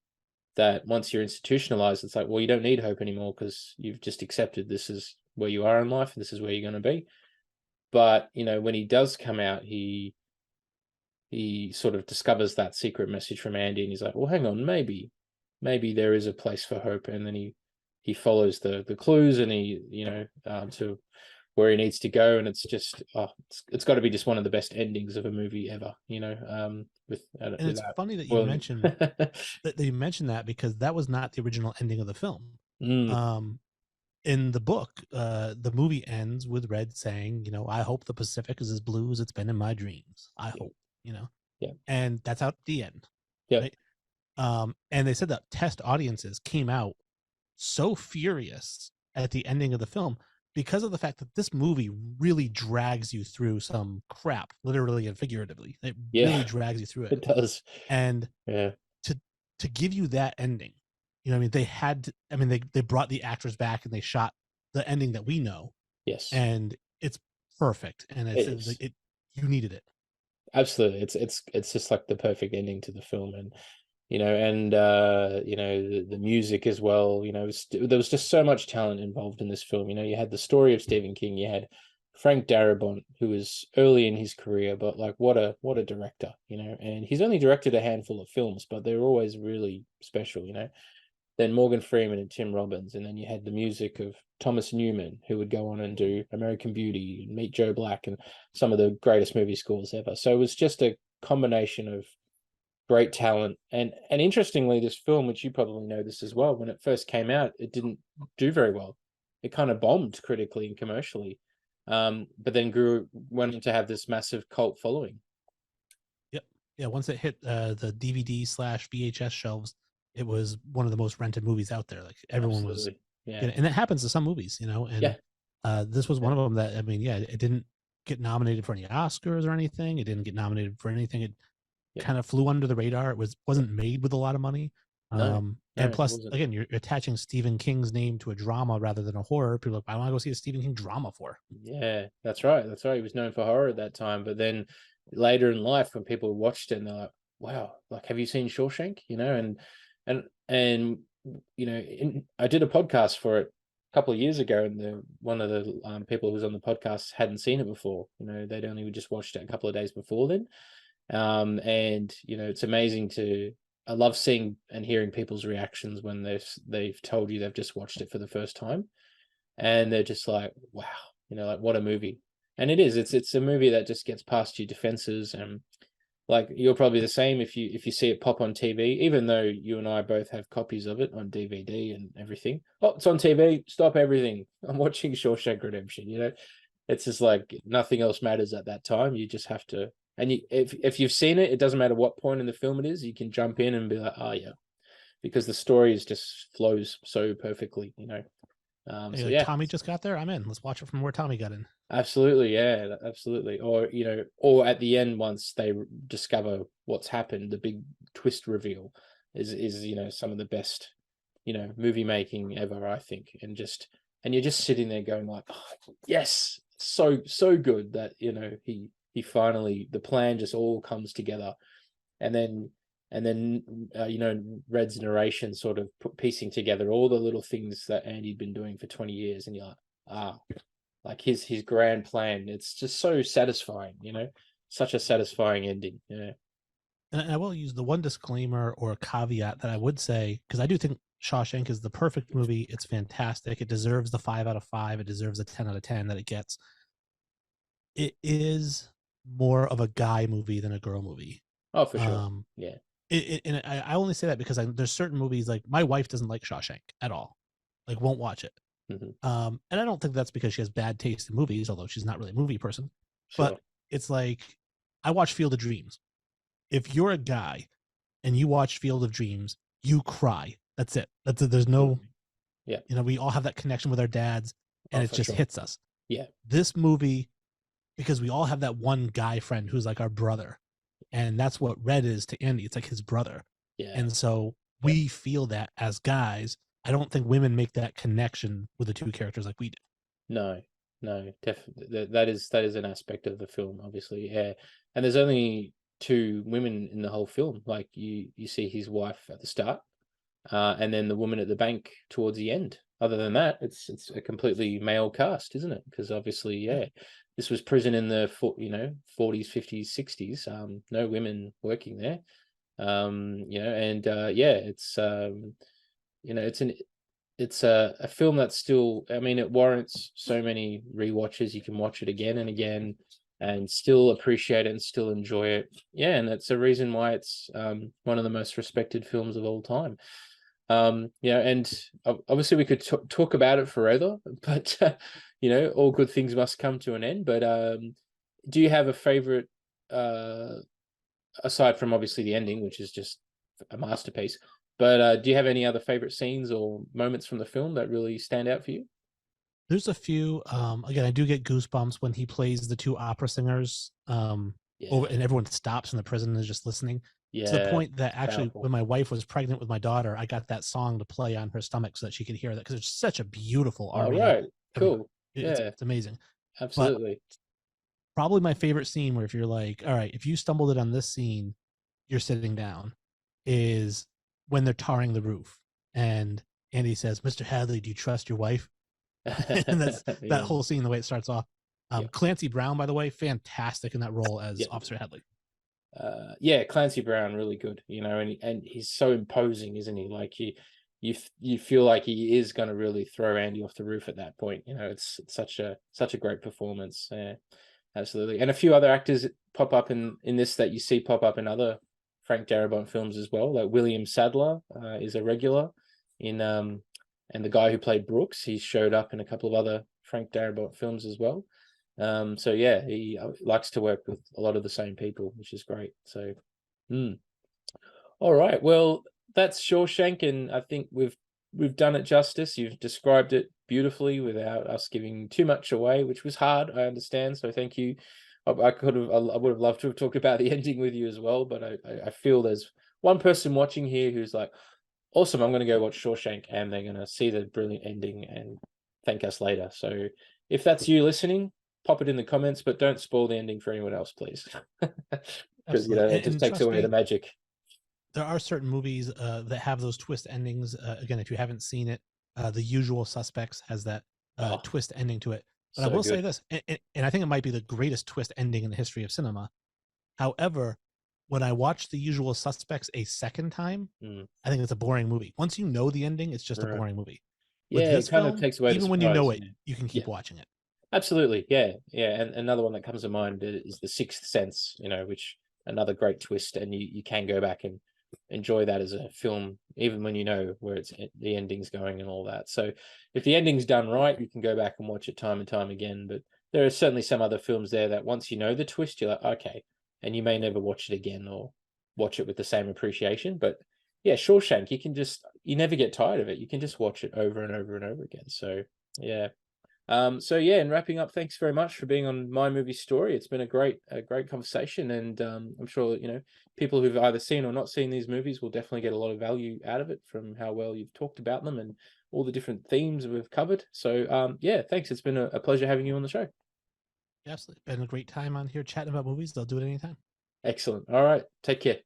that once you're institutionalized, it's like, well, you don't need hope anymore because you've just accepted this is where you are in life, this is where you're going to be. But, you know, when he does come out, he sort of discovers that secret message from Andy, and he's like, well, hang on, maybe there is a place for hope. And then he follows the clues, and he, you know, to where he needs to go, and it's just it's got to be just one of the best endings of a movie ever, you know. And it's funny that you mentioned that because that was not the original ending of the film. In the book, the movie ends with Red saying, you know, "I hope the Pacific is as blue as it's been in my dreams. I hope," you know. Yeah. And that's out at the end. Yeah. Right? And they said that test audiences came out so furious at the ending of the film because of the fact that this movie really drags you through some crap, literally and figuratively. It really drags you through it. It does. And to give you that ending, you know what I mean? They had to, I mean, they brought the actors back and they shot the ending that we know. Yes, and it's perfect, and it it's is. like you needed it. Absolutely. It's just like the perfect ending to the film. And the music as well, there was just so much talent involved in this film. You had the story of Stephen King, you had Frank Darabont, who was early in his career, but like what a director, and he's only directed a handful of films, but they're always really special. Then Morgan Freeman and Tim Robbins, and then you had the music of Thomas Newman, who would go on and do American Beauty and Meet Joe Black and some of the greatest movie scores ever. So it was just a combination of great talent. And interestingly, this film, which you probably know this as well, when it first came out, it didn't do very well. It kind of bombed critically and commercially, but then went on to have this massive cult following. Yep. Yeah. Once it hit the DVD/VHS shelves, it was one of the most rented movies out there. Like everyone was, and it happens to some movies, and this was one of them that, I mean, it didn't get nominated for any Oscars or anything. It didn't get nominated for anything. It kind of flew under the radar. It wasn't made with a lot of money. And plus, again, you're attaching Stephen King's name to a drama rather than a horror. People are like, I want to go see a Stephen King drama for. Yeah, that's right. That's right. He was known for horror at that time, but then later in life, when people watched it, and they're like, "Wow, like, have you seen Shawshank?" I did a podcast for it a couple of years ago, and one of the people who was on the podcast hadn't seen it before. They'd only just watched it a couple of days before then. It's amazing I love seeing and hearing people's reactions when they've told you they've just watched it for the first time, and they're just like, wow, like, what a movie. And it is, it's a movie that just gets past your defenses. And like, you're probably the same if you see it pop on TV, even though you and I both have copies of it on DVD and everything. Oh, it's on TV, stop everything, I'm watching Shawshank Redemption. It's just like nothing else matters at that time. You just have to. And if you've seen it, it doesn't matter what point in the film it is, you can jump in and be like, oh yeah, because the story just flows so perfectly, Tommy just got there, I'm in. Let's watch it from where Tommy got in. Absolutely, yeah, absolutely. Or at the end, once they discover what's happened, the big twist reveal is some of the best movie making ever, I think. And you're just sitting there going like, oh, yes, so good that he finally, the plan just all comes together. And then Red's narration sort of piecing together all the little things that Andy'd been doing for 20 years, and you're like, like his grand plan. It's just so satisfying, such a satisfying ending. Yeah. And I will use the one disclaimer or caveat that I would say, because I do think Shawshank is the perfect movie. It's fantastic. It deserves the 5 out of 5. It deserves a 10 out of 10 that it gets. It is more of a guy movie than a girl movie. Oh, for sure. Yeah. And I only say that because there's certain movies, like my wife doesn't like Shawshank at all, like won't watch it. Mm-hmm. And I don't think that's because she has bad taste in movies, although she's not really a movie person. Sure. But it's like, I watch Field of Dreams. If you're a guy and you watch Field of Dreams, you cry. That's it. There's no, we all have that connection with our dads, and it just hits us. Yeah. This movie, because we all have that one guy friend who's like our brother, and that's what Red is to Andy. It's like his brother. Yeah. And so we feel that as guys. I don't think women make that connection with the two characters like we do. No, definitely. That is an aspect of the film, obviously. Yeah. And there's only 2 women in the whole film. Like you see his wife at the start, and then the woman at the bank towards the end. Other than that, it's a completely male cast, isn't it? Because obviously, this was prison in the 40s, 50s, 60s. No women working there. It's a film that's still, I mean, it warrants so many rewatches. You can watch it again and again and still appreciate it and still enjoy it. Yeah, and that's a reason why it's one of the most respected films of all time. And obviously we could talk about it forever, but all good things must come to an end. But do you have a favorite, aside from obviously the ending, which is just a masterpiece? But do you have any other favorite scenes or moments from the film that really stand out for you? There's a few. Again, I do get goosebumps when he plays the 2 opera singers over, and everyone stops in the prison and is just listening. To the point that actually, when my wife was pregnant with my daughter, I got that song to play on her stomach so that she could hear that, because it's such a beautiful aria. All right, cool. Yeah, It's amazing. But absolutely. probably my favorite scene, where if you're like, all right, if you stumbled it on this scene, you're sitting down, is when they're tarring the roof and Andy says, "Mr. Hadley, do you trust your wife?" And that's that Yeah. whole scene, the way it starts off. Yep. Clancy Brown, by the way, fantastic in that role as Yep. Officer Hadley. Yeah, Clancy Brown, really good, you know, and he's so imposing, isn't he? Like you feel like he is going to really throw Andy off the roof at that point. You know, it's such a great performance. Yeah, absolutely. And a few other actors pop up in this that you see pop up in other Frank Darabont films as well. Like William Sadler is a regular in and the guy who played Brooks, he showed up in a couple of other Frank Darabont films as well. So yeah, he likes to work with a lot of the same people, which is great. So, all right. Well, that's Shawshank, and I think we've done it justice. You've described it beautifully without us giving too much away, which was hard, I understand. So thank you. I would have loved to have talked about the ending with you as well, but I feel there's one person watching here who's like, awesome, I'm going to go watch Shawshank, and they're going to see the brilliant ending and thank us later. So if that's you listening, pop it in the comments, but don't spoil the ending for anyone else, please. Because it just takes away the magic. There are certain movies that have those twist endings. Again, if you haven't seen it, The Usual Suspects has that twist ending to it. But I will say this, and I think it might be the greatest twist ending in the history of cinema. However, when I watched The Usual Suspects a second time, I think it's a boring movie. Once you know the ending, it's just a boring movie. With Yeah, this it kind film, of takes away even when you know it, you can keep watching it. Absolutely, yeah. And another one that comes to mind is The Sixth Sense, you know, which another great twist, and you can go back and enjoy that as a film, even when you know where the ending's going and all that. So if the ending's done right, you can go back and watch it time and time again. But there are certainly some other films there that once you know the twist, you're like, okay, and you may never watch it again or watch it with the same appreciation. But yeah, Shawshank, you never get tired of it. You can just watch it over and over and over again. So yeah. And wrapping up, thanks very much for being on My Movie Story. It's been a great conversation, and I'm sure people who've either seen or not seen these movies will definitely get a lot of value out of it from how well you've talked about them and all the different themes we've covered. So thanks. It's been a pleasure having you on the show. Absolutely, been a great time on here chatting about movies. They'll do it anytime. Excellent. All right, take care.